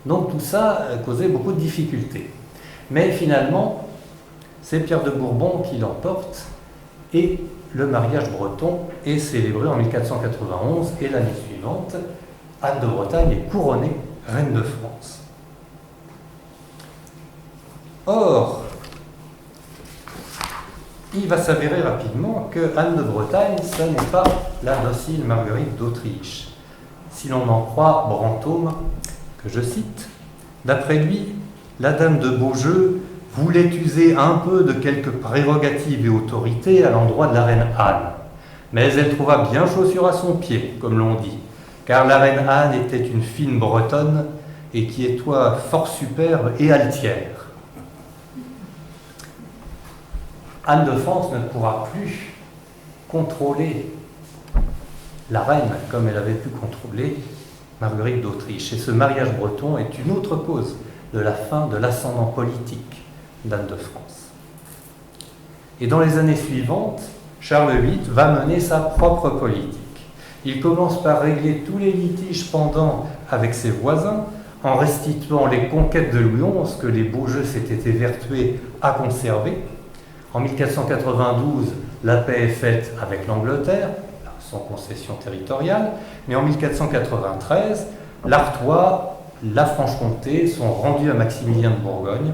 Donc tout ça causait beaucoup de difficultés. Mais finalement, c'est Pierre de Bourbon qui l'emporte et le mariage breton est célébré en 1491 et l'année suivante, Anne de Bretagne est couronnée reine de France. Or, il va s'avérer rapidement que Anne de Bretagne, ce n'est pas la docile Marguerite d'Autriche. Si l'on en croit Brantôme, que je cite, d'après lui, la dame de Beaujeu voulait user un peu de quelques prérogatives et autorités à l'endroit de la reine Anne. Mais elle trouva bien chaussure à son pied, comme l'on dit, car la reine Anne était une fine bretonne et qui est toi fort superbe et altière. Anne de France ne pourra plus contrôler la reine comme elle avait pu contrôler Marguerite d'Autriche. Et ce mariage breton est une autre cause de la fin de l'ascendant politique d'Anne de France. Et dans les années suivantes, Charles VIII va mener sa propre politique. Il commence par régler tous les litiges pendants avec ses voisins, en restituant les conquêtes de Louis XI que les beaux jeux s'étaient évertués à conserver. En 1492, la paix est faite avec l'Angleterre, sans concession territoriale, mais en 1493, l'Artois, la Franche-Comté sont rendus à Maximilien de Bourgogne,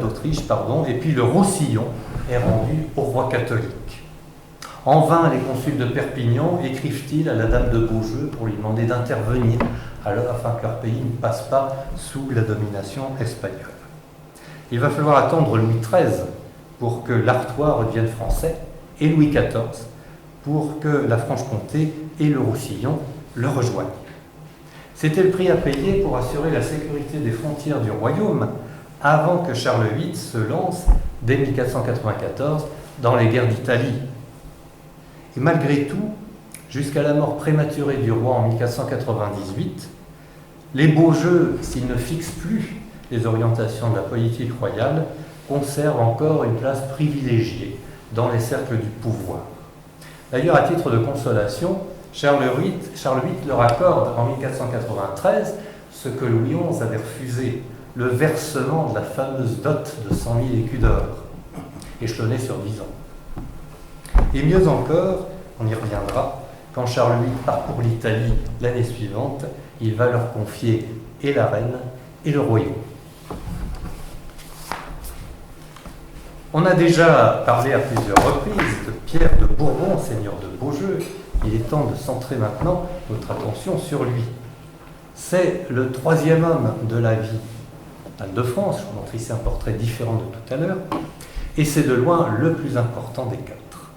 d'Autriche, pardon, et puis le Roussillon est rendu au roi catholique. En vain, les consuls de Perpignan écrivent-ils à la dame de Beaujeu pour lui demander d'intervenir afin que leur pays ne passe pas sous la domination espagnole. Il va falloir attendre Louis XIII pour que l'Artois redevienne français et Louis XIV pour que la Franche-Comté et le Roussillon le rejoignent. C'était le prix à payer pour assurer la sécurité des frontières du royaume avant que Charles VIII se lance, dès 1494, dans les guerres d'Italie. Et malgré tout, jusqu'à la mort prématurée du roi en 1498, les Beaujeu, s'ils ne fixent plus les orientations de la politique royale, conservent encore une place privilégiée dans les cercles du pouvoir. D'ailleurs, à titre de consolation, Charles VIII leur accorde en 1493 ce que Louis XI avait refusé, le versement de la fameuse dot de 100 000 écus d'or, échelonnée sur 10 ans. Et mieux encore, on y reviendra, quand Charles VIII part pour l'Italie l'année suivante, il va leur confier et la reine et le royaume. On a déjà parlé à plusieurs reprises de Pierre de Bourbon, seigneur de Beaujeu. Il est temps de centrer maintenant notre attention sur lui. C'est le troisième homme de la vie de France. Je vous montre ici un portrait différent de tout à l'heure. Et c'est de loin le plus important des quatre.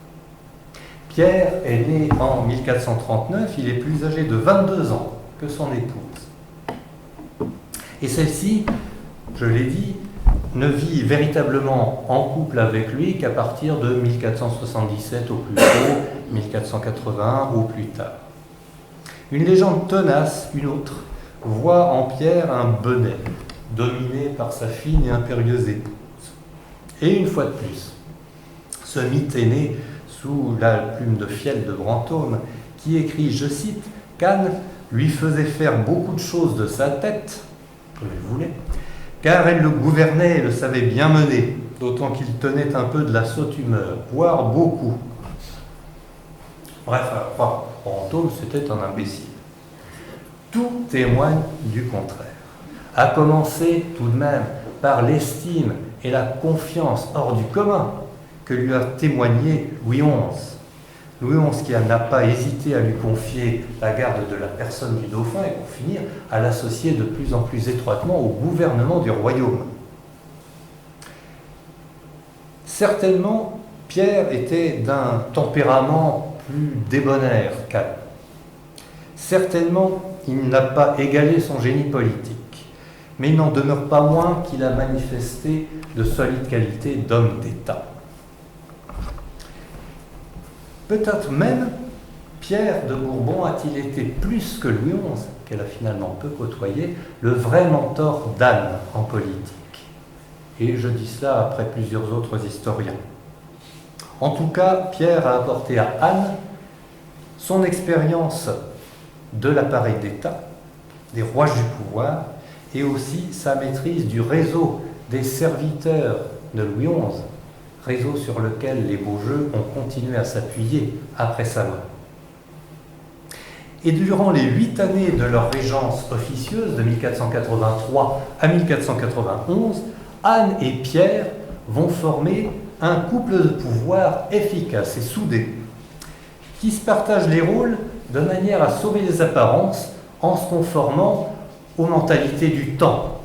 Pierre est né en 1439. Il est plus âgé de 22 ans que son épouse. Et celle-ci, je l'ai dit, ne vit véritablement en couple avec lui qu'à partir de 1477 au plus tôt, 1481 ou plus tard. Une légende tenace, une autre, voit en Pierre un Benet, dominé par sa fine et impérieuse épouse. Et une fois de plus, ce mythe est né sous la plume de Fiel de Brantôme, qui écrit, je cite, qu'Anne lui faisait faire beaucoup de choses de sa tête, comme elle voulait, car elle le gouvernait et le savait bien mener, d'autant qu'il tenait un peu de la sotte humeur, voire beaucoup. Bref, alors, Brantôme, c'était un imbécile. Tout témoigne du contraire. À commencer tout de même par l'estime et la confiance hors du commun que lui a témoigné Louis XI. Louis XI qui n'a pas hésité à lui confier la garde de la personne du dauphin et pour finir à l'associer de plus en plus étroitement au gouvernement du royaume. Certainement, Pierre était d'un tempérament plus débonnaire qu'Anne. Certainement, il n'a pas égalé son génie politique, mais il n'en demeure pas moins qu'il a manifesté de solides qualités d'homme d'État. Peut-être même, Pierre de Bourbon a-t-il été plus que Louis XI, qu'elle a finalement peu côtoyé, le vrai mentor d'Anne en politique. Et je dis cela après plusieurs autres historiens. En tout cas, Pierre a apporté à Anne son expérience de l'appareil d'État, des rouages du pouvoir, et aussi sa maîtrise du réseau des serviteurs de Louis XI, réseau sur lequel les Beaujeu ont continué à s'appuyer après sa mort. Et durant les 8 années de leur régence officieuse, de 1483 à 1491, Anne et Pierre vont former un couple de pouvoir efficace et soudé, qui se partagent les rôles de manière à sauver les apparences en se conformant aux mentalités du temps,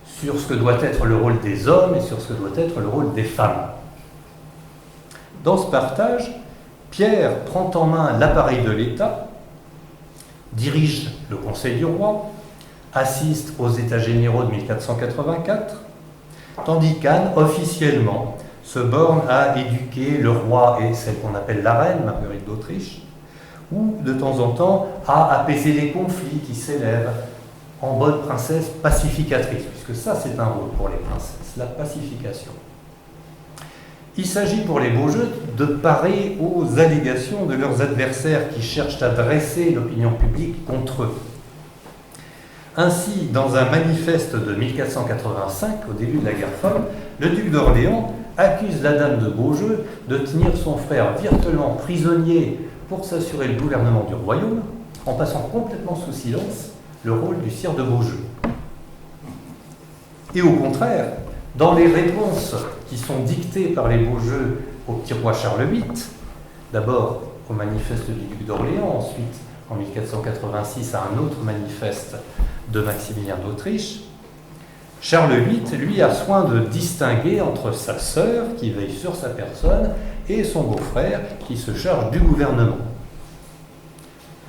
sur ce que doit être le rôle des hommes et sur ce que doit être le rôle des femmes. Dans ce partage, Pierre prend en main l'appareil de l'État, dirige le Conseil du roi, assiste aux États généraux de 1484, tandis qu'Anne, officiellement, se borne à éduquer le roi et celle qu'on appelle la reine, Marguerite d'Autriche, ou de temps en temps à apaiser les conflits qui s'élèvent en bonne princesse pacificatrice, puisque ça c'est un rôle pour les princesses, la pacification. Il s'agit pour les Beaujeu de parer aux allégations de leurs adversaires qui cherchent à dresser l'opinion publique contre eux. Ainsi, dans un manifeste de 1485, au début de la guerre folle, le duc d'Orléans accuse la dame de Beaujeu de tenir son frère virtuellement prisonnier pour s'assurer le gouvernement du royaume, en passant complètement sous silence le rôle du sire de Beaujeu. Et au contraire, dans les réponses qui sont dictées par les Beaujeu au petit roi Charles VIII, d'abord au manifeste du duc d'Orléans, ensuite en 1486 à un autre manifeste de Maximilien d'Autriche, Charles VIII, lui, a soin de distinguer entre sa sœur, qui veille sur sa personne, et son beau-frère, qui se charge du gouvernement.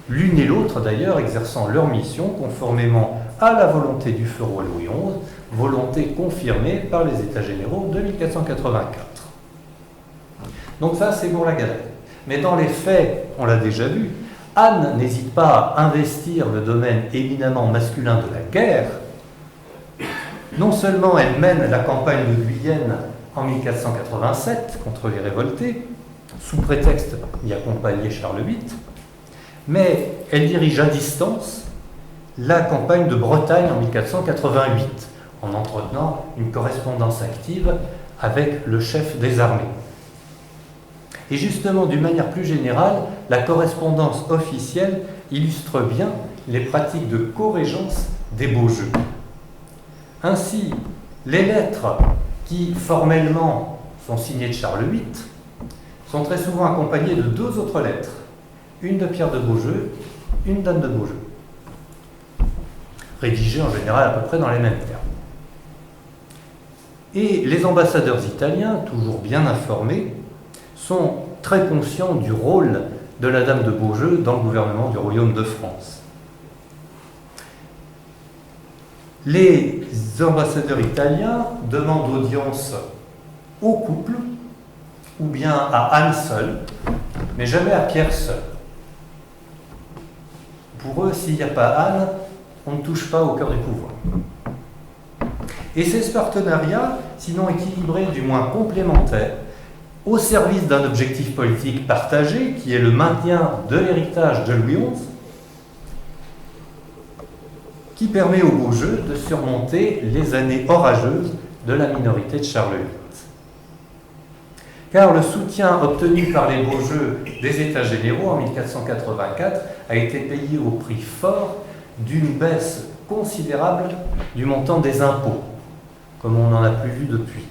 L'une et l'autre, d'ailleurs, exerçant leur mission conformément à la volonté du feu roi Louis XI, volonté confirmée par les États généraux de 1484. Donc ça, c'est pour la galère. Mais dans les faits, on l'a déjà vu, Anne n'hésite pas à investir le domaine éminemment masculin de la guerre. Non seulement elle mène la campagne de Guyenne en 1487 contre les révoltés, sous prétexte d'y accompagner Charles VIII, mais elle dirige à distance la campagne de Bretagne en 1488, en entretenant une correspondance active avec le chef des armées. Et justement, d'une manière plus générale, la correspondance officielle illustre bien les pratiques de co-régence des Beaujeu. Ainsi, les lettres qui, formellement, sont signées de Charles VIII, sont très souvent accompagnées de deux autres lettres, une de Pierre de Beaujeu, une d'Anne de Beaujeu, rédigées en général à peu près dans les mêmes termes. Et les ambassadeurs italiens, toujours bien informés, sont très conscients du rôle de la dame de Beaujeu dans le gouvernement du Royaume de France. Les ambassadeurs italiens demandent audience au couple, ou bien à Anne seule, mais jamais à Pierre seul. Pour eux, s'il n'y a pas Anne, on ne touche pas au cœur du pouvoir. Et c'est ce partenariat, sinon équilibré, du moins complémentaire, au service d'un objectif politique partagé, qui est le maintien de l'héritage de Louis XI, qui permet aux Beaujeu de surmonter les années orageuses de la minorité de Charles VIII. Car le soutien obtenu par les Beaujeu des États généraux en 1484 a été payé au prix fort d'une baisse considérable du montant des impôts, comme on n'en a plus vu depuis.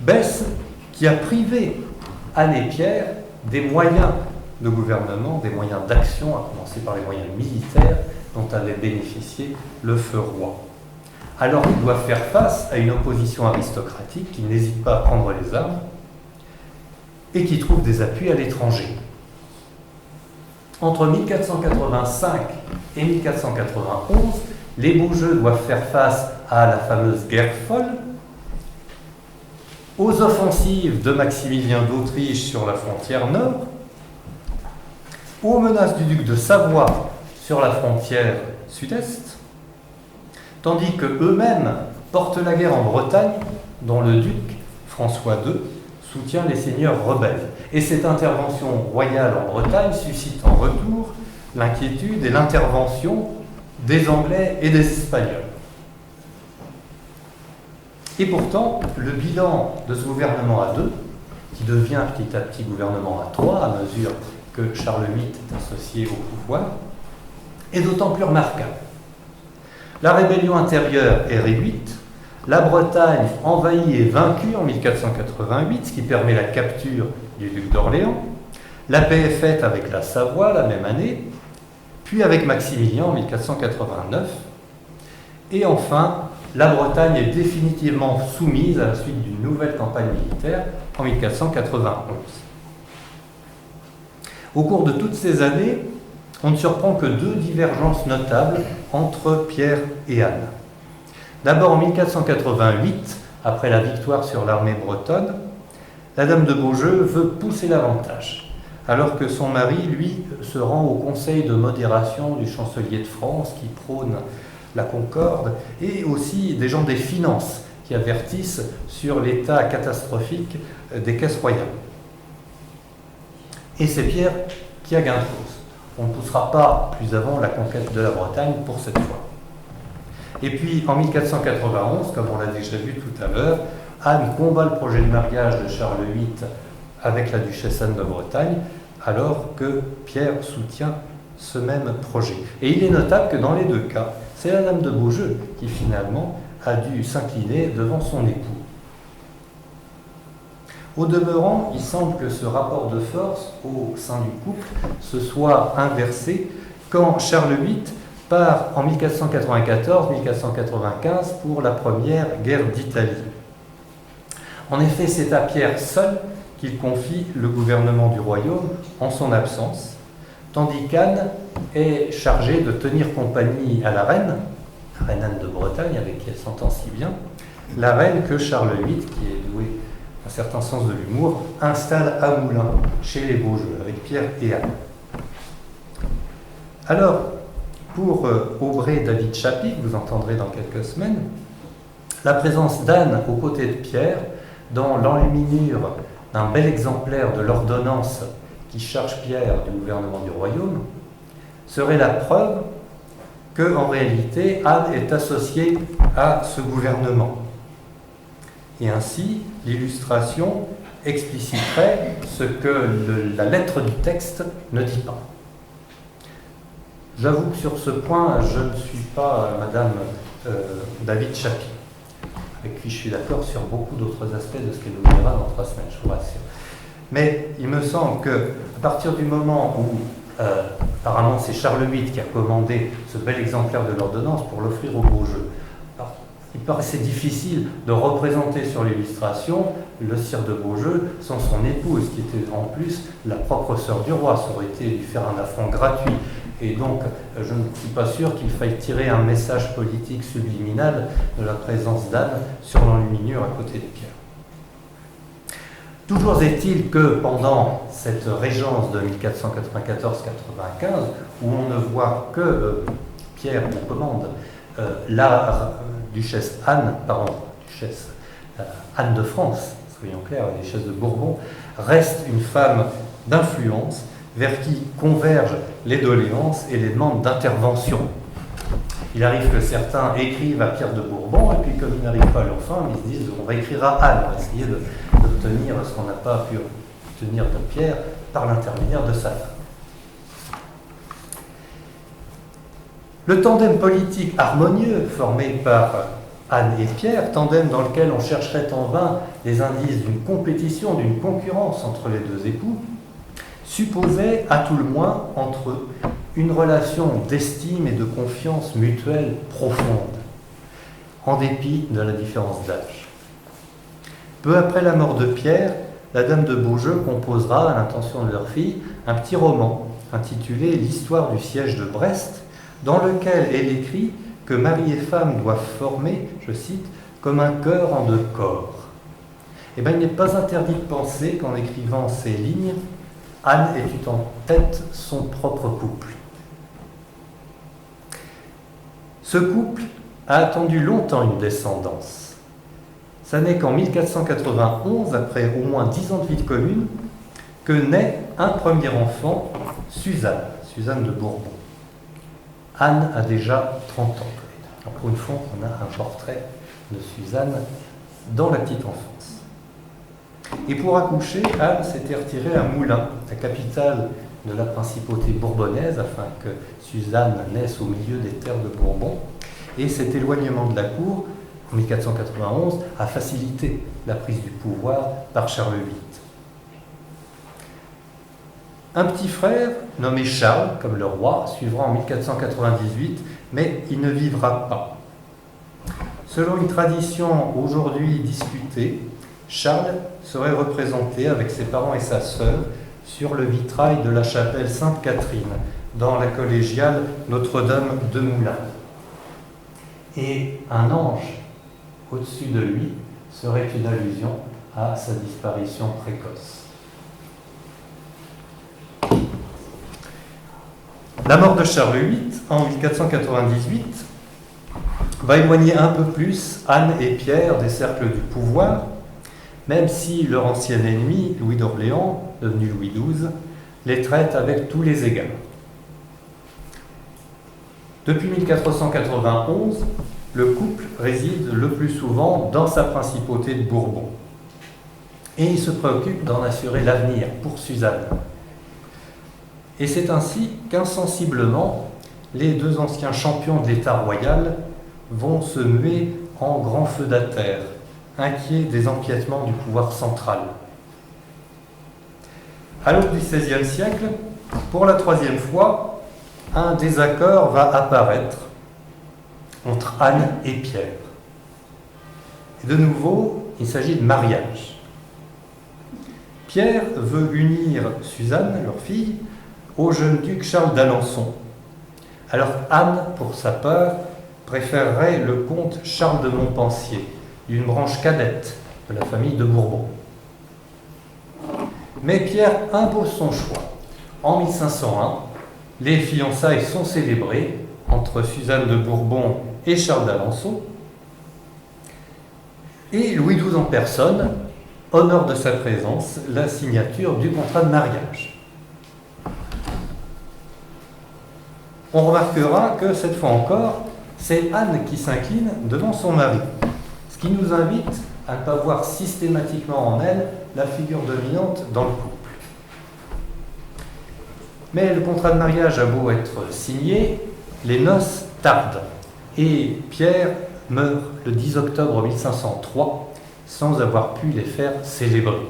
Baisse qui a privé Anne et Pierre des moyens de gouvernement, des moyens d'action, à commencer par les moyens militaires dont avait bénéficié le feu roi. Alors qu'il doit faire face à une opposition aristocratique qui n'hésite pas à prendre les armes et qui trouve des appuis à l'étranger. Entre 1485 et 1491, les Beaujeu doivent faire face à la fameuse guerre folle, aux offensives de Maximilien d'Autriche sur la frontière nord, aux menaces du duc de Savoie sur la frontière sud-est, tandis qu'eux-mêmes portent la guerre en Bretagne, dont le duc François II soutient les seigneurs rebelles. Et cette intervention royale en Bretagne suscite en retour l'inquiétude et l'intervention des Anglais et des Espagnols. Et pourtant, le bilan de ce gouvernement à deux, qui devient petit à petit gouvernement à trois, à mesure que Charles VIII est associé au pouvoir, est d'autant plus remarquable. La rébellion intérieure est réduite, la Bretagne envahie et vaincue en 1488, ce qui permet la capture du duc d'Orléans, la paix est faite avec la Savoie la même année, puis avec Maximilien en 1489, et enfin, la Bretagne est définitivement soumise à la suite d'une nouvelle campagne militaire en 1491. Au cours de toutes ces années, on ne surprend que deux divergences notables entre Pierre et Anne. D'abord en 1488, après la victoire sur l'armée bretonne, la dame de Beaujeu veut pousser l'avantage, alors que son mari, lui, se rend au conseil de modération du chancelier de France qui prône la concorde, et aussi des gens des finances qui avertissent sur l'état catastrophique des caisses royales. Et c'est Pierre qui a gain de cause. On ne poussera pas plus avant la conquête de la Bretagne pour cette fois. Et puis en 1491, comme on l'a déjà vu tout à l'heure, Anne combat le projet de mariage de Charles VIII avec la duchesse Anne de Bretagne, alors que Pierre soutient ce même projet. Et il est notable que dans les deux cas, c'est la dame de Beaujeu qui finalement a dû s'incliner devant son époux. Au demeurant, il semble que ce rapport de force au sein du couple se soit inversé quand Charles VIII part en 1494-1495 pour la première guerre d'Italie. En effet, c'est à Pierre seul qu'il confie le gouvernement du royaume en son absence, tandis qu'Anne est chargée de tenir compagnie à la reine Anne de Bretagne, avec qui elle s'entend si bien, la reine que Charles VIII, qui est doué d'un certain sens de l'humour, installe à Moulins, chez les Beaujeu, avec Pierre et Anne. Alors, pour Aubrey David Chappy, que vous entendrez dans quelques semaines, la présence d'Anne aux côtés de Pierre, dans l'enluminure d'un bel exemplaire de l'ordonnance qui charge Pierre du gouvernement du royaume, serait la preuve que, en réalité, Anne est associée à ce gouvernement. Et ainsi, l'illustration expliciterait ce que la lettre du texte ne dit pas. J'avoue que sur ce point, je ne suis pas Madame David Chappy, avec qui je suis d'accord sur beaucoup d'autres aspects de ce qu'elle nous dira dans 3 semaines, je vous rassure. Mais il me semble qu'à partir du moment où apparemment c'est Charles VIII qui a commandé ce bel exemplaire de l'ordonnance pour l'offrir aux Beaujeu, il paraissait difficile de représenter sur l'illustration le sire de Beaujeu sans son épouse, qui était en plus la propre sœur du roi. Ça aurait été lui faire un affront gratuit. Et donc, je ne suis pas sûr qu'il faille tirer un message politique subliminal de la présence d'Anne sur l'enluminure à côté de Pierre. Toujours est-il que pendant cette régence de 1494-95, où on ne voit que Pierre aux commandes, la duchesse Anne de France, soyons clairs, la duchesse de Bourbon, reste une femme d'influence vers qui convergent les doléances et les demandes d'intervention. Il arrive que certains écrivent à Pierre de Bourbon, et puis comme ils n'arrivent pas à leur fin, ils se disent on va écrire à Anne, on va essayer d'obtenir ce qu'on n'a pas pu obtenir de Pierre par l'intermédiaire de sa femme. Le tandem politique harmonieux formé par Anne et Pierre, tandem dans lequel on chercherait en vain les indices d'une compétition, d'une concurrence entre les deux époux, supposait à tout le moins entre eux une relation d'estime et de confiance mutuelle profonde, en dépit de la différence d'âge. Peu après la mort de Pierre, la dame de Beaujeu composera, à l'intention de leur fille, un petit roman intitulé « L'histoire du siège de Brest », dans lequel elle écrit que mari et femme doivent former, je cite, comme un cœur en 2 corps. Eh bien, il n'est pas interdit de penser qu'en écrivant ces lignes, Anne ait eu en tête son propre couple. Ce couple a attendu longtemps une descendance. Ça n'est qu'en 1491, après au moins 10 ans de vie de commune, que naît un premier enfant, Suzanne de Bourbon. Anne a déjà 30 ans. Alors pour une fois, on a un portrait de Suzanne dans la petite enfance. Et pour accoucher, Anne s'était retirée à Moulins, la capitale de la principauté bourbonnaise, afin que Suzanne naisse au milieu des terres de Bourbon. Et cet éloignement de la cour, en 1491, a facilité la prise du pouvoir par Charles VIII. Un petit frère, nommé Charles, comme le roi, suivra en 1498, mais il ne vivra pas. Selon une tradition aujourd'hui discutée, Charles serait représenté avec ses parents et sa sœur sur le vitrail de la chapelle Sainte-Catherine, dans la collégiale Notre-Dame de Moulins. Et un ange au-dessus de lui serait une allusion à sa disparition précoce. La mort de Charles VIII en 1498 va éloigner un peu plus Anne et Pierre des cercles du pouvoir, même si leur ancien ennemi, Louis d'Orléans, devenu Louis XII, les traite avec tous les égards. Depuis 1491, le couple réside le plus souvent dans sa principauté de Bourbon. Et il se préoccupe d'en assurer l'avenir pour Suzanne. Et c'est ainsi qu'insensiblement, les deux anciens champions de l'État royal vont se muer en grands feudataires, inquiets des empiètements du pouvoir central. À l'aube du XVIe siècle, pour la troisième fois, un désaccord va apparaître entre Anne et Pierre. Et de nouveau, il s'agit de mariage. Pierre veut unir Suzanne, leur fille, au jeune duc Charles d'Alençon. Alors Anne, pour sa part, préférerait le comte Charles de Montpensier, d'une branche cadette de la famille de Bourbon. Mais Pierre impose son choix. En 1501, les fiançailles sont célébrées entre Suzanne de Bourbon et Charles d'Alençon, et Louis XII en personne honore de sa présence la signature du contrat de mariage. On remarquera que cette fois encore, c'est Anne qui s'incline devant son mari, ce qui nous invite à ne pas voir systématiquement en elle la figure dominante dans le couple. Mais le contrat de mariage a beau être signé, les noces tardent et Pierre meurt le 10 octobre 1503 sans avoir pu les faire célébrer.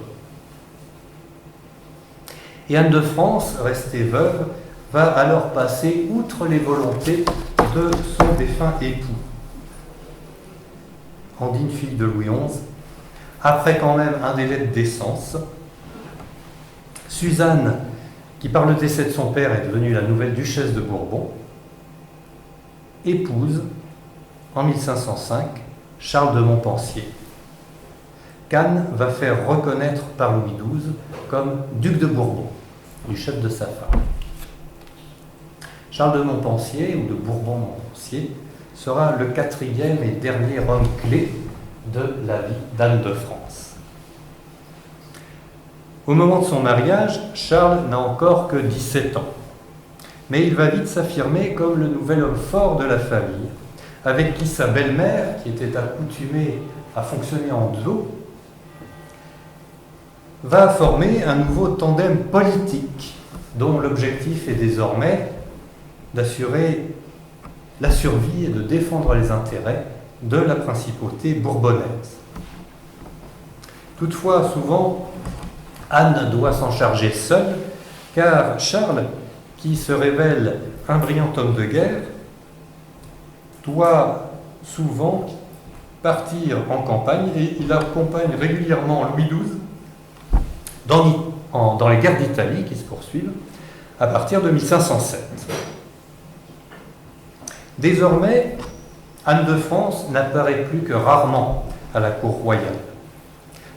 Et Anne de France, restée veuve, va alors passer outre les volontés de son défunt époux. Andine, fille de Louis XI, après quand même un délai de décence, Suzanne, qui par le décès de son père est devenue la nouvelle duchesse de Bourbon, épouse en 1505 Charles de Montpensier, qu'Anne va faire reconnaître par Louis XII comme duc de Bourbon, du chef de sa femme. Charles de Montpensier, ou de Bourbon-Montpensier, sera le quatrième et dernier homme clé de la vie d'Anne de France. Au moment de son mariage, Charles n'a encore que 17 ans, mais il va vite s'affirmer comme le nouvel homme fort de la famille, avec qui sa belle-mère, qui était accoutumée à fonctionner en duo, va former un nouveau tandem politique, dont l'objectif est désormais d'assurer la survie et de défendre les intérêts de la principauté bourbonnaise. Toutefois, souvent, Anne doit s'en charger seule, car Charles, qui se révèle un brillant homme de guerre, doit souvent partir en campagne et il accompagne régulièrement Louis XII dans les guerres d'Italie qui se poursuivent à partir de 1507. Désormais, Anne de France n'apparaît plus que rarement à la cour royale.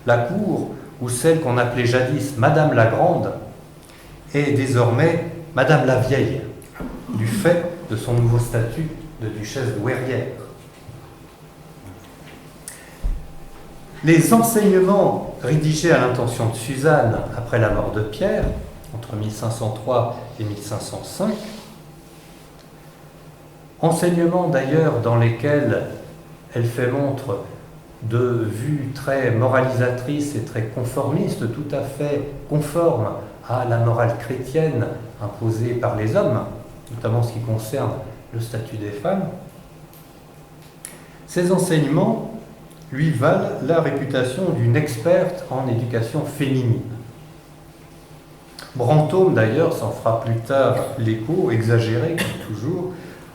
La cour, ou celle qu'on appelait jadis Madame la Grande, est désormais Madame la Vieille, du fait de son nouveau statut de duchesse douairière. Les enseignements rédigés à l'intention de Suzanne après la mort de Pierre, entre 1503 et 1505, enseignements d'ailleurs dans lesquels elle fait montre de vues très moralisatrices et très conformistes, tout à fait conformes à la morale chrétienne imposée par les hommes, notamment en ce qui concerne le statut des femmes. Ces enseignements lui valent la réputation d'une experte en éducation féminine. Brantôme, d'ailleurs, s'en fera plus tard l'écho, exagéré comme toujours,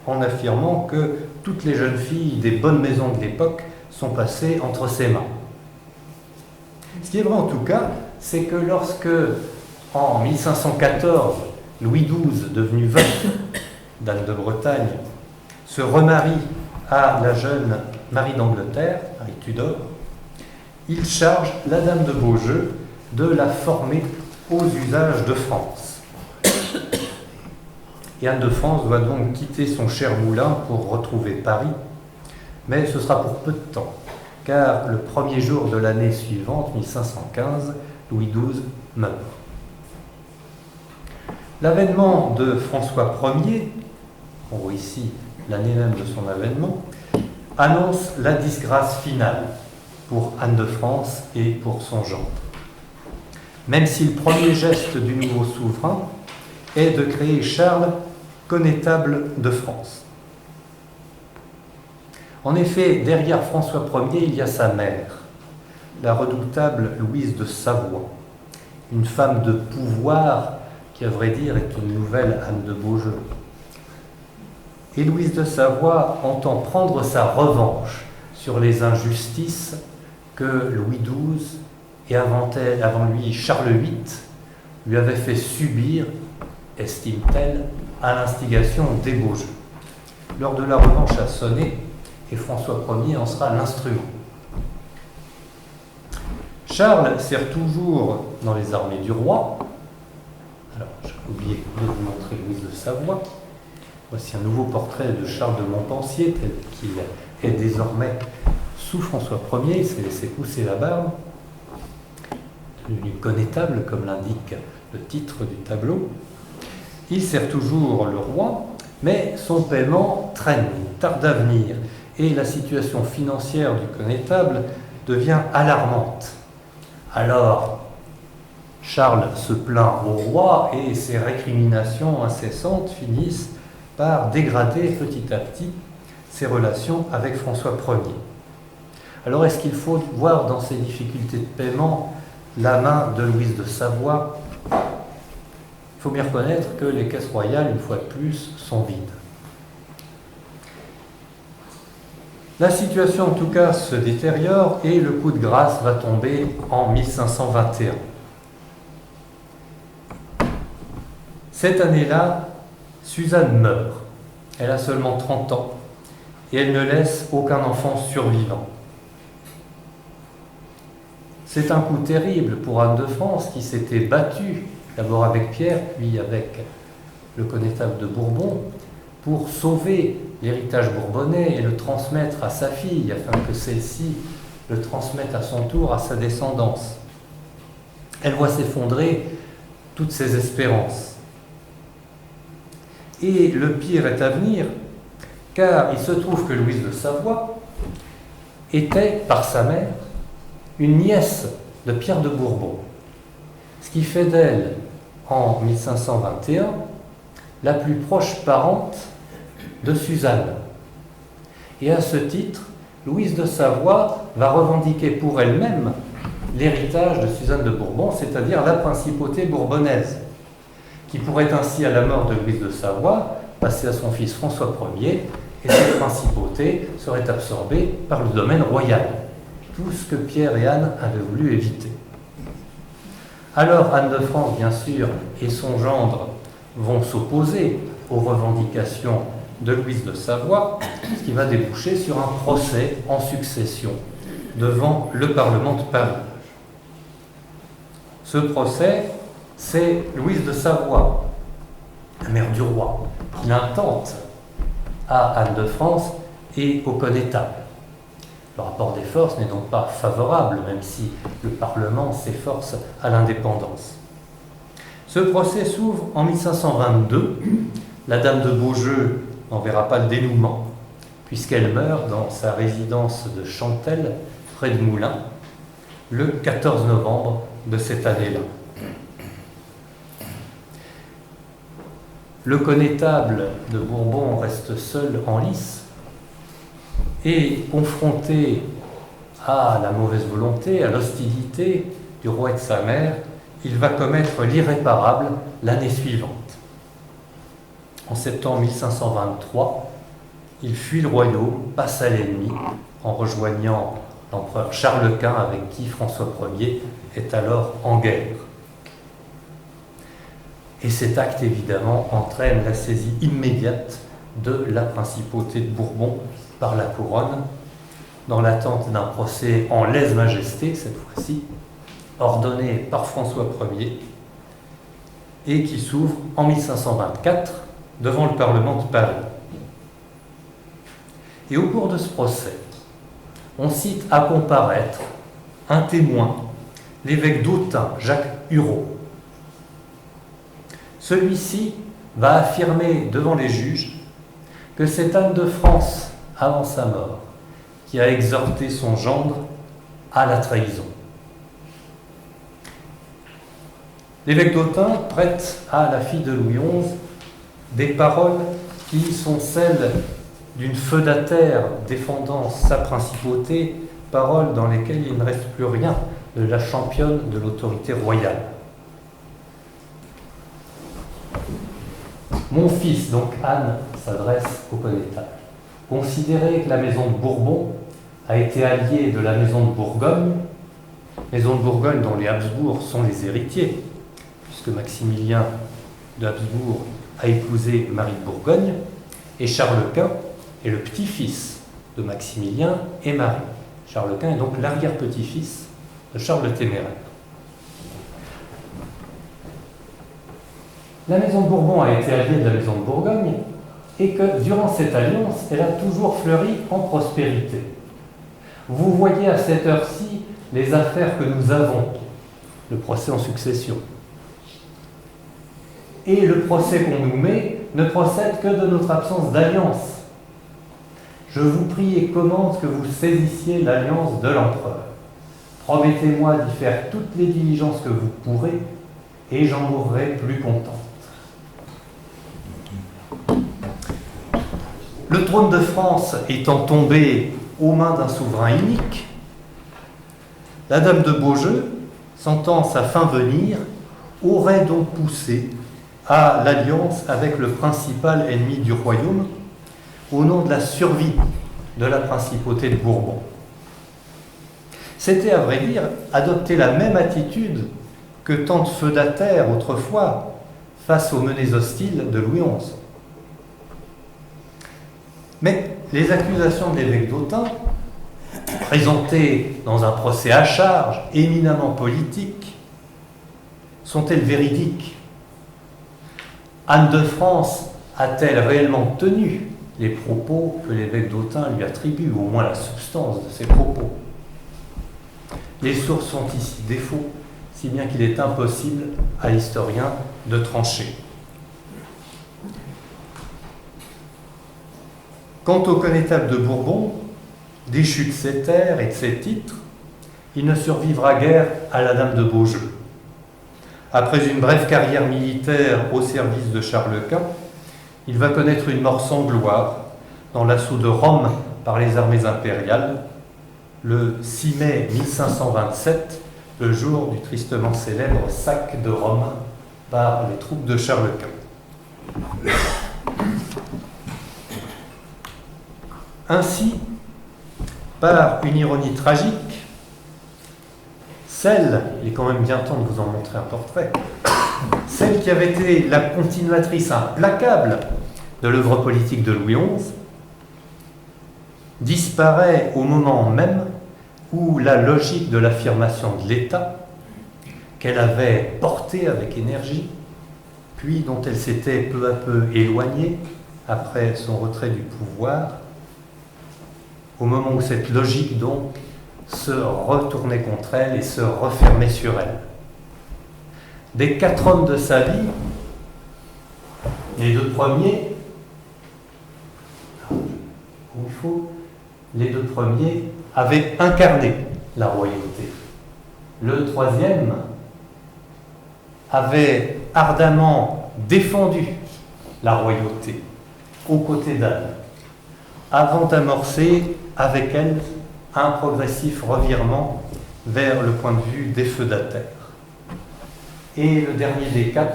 en affirmant que toutes les jeunes filles des bonnes maisons de l'époque sont passées entre ses mains. Ce qui est vrai en tout cas, c'est que lorsque, en 1514, Louis XII, devenu veuf d'Anne de Bretagne, se remarie à la jeune Marie d'Angleterre, Marie Tudor, il charge la dame de Beaujeu de la former aux usages de France. Et Anne de France doit donc quitter son cher moulin pour retrouver Paris, mais ce sera pour peu de temps, car le premier jour de l'année suivante, 1515, Louis XII meurt. L'avènement de François Ier, on voit ici l'année même de son avènement, annonce la disgrâce finale pour Anne de France et pour son gendre. Même si le premier geste du nouveau souverain est de créer Charles connétable de France. En effet, derrière François Ier, il y a sa mère, la redoutable Louise de Savoie, une femme de pouvoir qui, à vrai dire, est une nouvelle Anne de Beaujeu. Et Louise de Savoie entend prendre sa revanche sur les injustices que Louis XII et avant lui Charles VIII lui avaient fait subir, estime-t-elle, à l'instigation des Beaujeu. L'heure de la revanche a sonné et François Ier en sera l'instrument. Charles sert toujours dans les armées du roi. Alors, j'ai oublié de vous montrer Louise de Savoie. Voici un nouveau portrait de Charles de Montpensier, tel qu'il est désormais sous François Ier. Il s'est laissé pousser la barbe, devenu connétable, comme l'indique le titre du tableau. Il sert toujours le roi, mais son paiement traîne, tarde à venir, et la situation financière du connétable devient alarmante. Alors, Charles se plaint au roi et ses récriminations incessantes finissent par dégrader petit à petit ses relations avec François Ier. Alors, est-ce qu'il faut voir dans ces difficultés de paiement la main de Louise de Savoie? Il faut bien reconnaître que les caisses royales, une fois de plus, sont vides. La situation, en tout cas, se détériore et le coup de grâce va tomber en 1521. Cette année-là, Suzanne meurt. Elle a seulement 30 ans et elle ne laisse aucun enfant survivant. C'est un coup terrible pour Anne de France qui s'était battue, d'abord avec Pierre, puis avec le connétable de Bourbon, pour sauver l'héritage bourbonnais et le transmettre à sa fille, afin que celle-ci le transmette à son tour à sa descendance. Elle voit s'effondrer toutes ses espérances. Et le pire est à venir, car il se trouve que Louise de Savoie était, par sa mère, une nièce de Pierre de Bourbon, ce qui fait d'elle, en 1521, la plus proche parente de Suzanne. Et à ce titre, Louise de Savoie va revendiquer pour elle-même l'héritage de Suzanne de Bourbon, c'est-à-dire la principauté bourbonnaise, qui pourrait ainsi, à la mort de Louise de Savoie, passer à son fils François Ier, et cette principauté serait absorbée par le domaine royal, tout ce que Pierre et Anne avaient voulu éviter. Alors Anne de France, bien sûr, et son gendre vont s'opposer aux revendications de Louise de Savoie, ce qui va déboucher sur un procès en succession devant le Parlement de Paris. Ce procès, c'est Louise de Savoie, la mère du roi, qui l'intente à Anne de France et au connétable. Le rapport des forces n'est donc pas favorable, même si le Parlement s'efforce à l'indépendance. Ce procès s'ouvre en 1522. La dame de Beaujeu n'en verra pas le dénouement, puisqu'elle meurt dans sa résidence de Chantelle, près de Moulins, le 14 novembre de cette année-là. Le connétable de Bourbon reste seul en lice et confronté à la mauvaise volonté, à l'hostilité du roi et de sa mère, il va commettre l'irréparable l'année suivante. En septembre 1523, il fuit le royaume, passe à l'ennemi, en rejoignant l'empereur Charles Quint, avec qui François Ier est alors en guerre. Et cet acte, évidemment, entraîne la saisie immédiate de la principauté de Bourbon par la couronne, dans l'attente d'un procès en lèse-majesté, cette fois-ci, ordonné par François Ier, et qui s'ouvre en 1524 devant le Parlement de Paris. Et au cours de ce procès, on cite à comparaître un témoin, l'évêque d'Autun, Jacques Hureau. Celui-ci va affirmer devant les juges que c'est Anne de France, avant sa mort, qui a exhorté son gendre à la trahison. L'évêque d'Autun prête à la fille de Louis XI des paroles qui sont celles d'une feudataire défendant sa principauté, paroles dans lesquelles il ne reste plus rien de la championne de l'autorité royale. Mon fils, donc Anne, s'adresse au connétable. Considérez que la maison de Bourbon a été alliée de la maison de Bourgogne dont les Habsbourg sont les héritiers, puisque Maximilien de Habsbourg a épousé Marie de Bourgogne, et Charles Quint est le petit-fils de Maximilien et Marie. Charles Quint est donc l'arrière-petit-fils de Charles le Téméraire. La maison de Bourbon a été alliée de la maison de Bourgogne, et que durant cette alliance, elle a toujours fleuri en prospérité. Vous voyez à cette heure-ci les affaires que nous avons, le procès en succession. Et le procès qu'on nous met ne procède que de notre absence d'alliance. Je vous prie et commande que vous saisissiez l'alliance de l'empereur. Promettez-moi d'y faire toutes les diligences que vous pourrez, et j'en mourrai plus content. Le trône de France étant tombé aux mains d'un souverain inique, la dame de Beaujeu, sentant sa fin venir, aurait donc poussé à l'alliance avec le principal ennemi du royaume au nom de la survie de la principauté de Bourbon. C'était, à vrai dire, adopter la même attitude que tant de feudataires autrefois face aux menées hostiles de Louis XI. Mais les accusations de l'évêque d'Autun, présentées dans un procès à charge éminemment politique, sont-elles véridiques? Anne de France a-t-elle réellement tenu les propos que l'évêque d'Autun lui attribue, ou au moins la substance de ses propos? Les sources sont ici défaut, si bien qu'il est impossible à l'historien de trancher. Quant au connétable de Bourbon, déchu de ses terres et de ses titres, il ne survivra guère à la dame de Beaujeu. Après une brève carrière militaire au service de Charles Quint, il va connaître une mort sans gloire dans l'assaut de Rome par les armées impériales, le 6 mai 1527, le jour du tristement célèbre sac de Rome par les troupes de Charles Quint. Ainsi, par une ironie tragique, celle, il est quand même bien temps de vous en montrer un portrait, celle qui avait été la continuatrice implacable de l'œuvre politique de Louis XI, disparaît au moment même où la logique de l'affirmation de l'État, qu'elle avait portée avec énergie, puis dont elle s'était peu à peu éloignée après son retrait du pouvoir, au moment où cette logique donc se retournait contre elle et se refermait sur elle. Des 4 hommes de sa vie, les 2 premiers, comme il faut, les 2 premiers avaient incarné la royauté. Le 3e avait ardemment défendu la royauté aux côtés d'Anne, avant d'amorcer avec elle un progressif revirement vers le point de vue des feudataires. Et le dernier des 4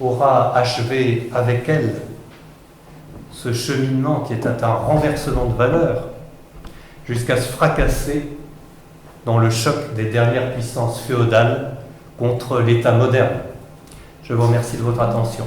aura achevé avec elle ce cheminement qui est un renversement de valeur jusqu'à se fracasser dans le choc des dernières puissances féodales contre l'État moderne. Je vous remercie de votre attention.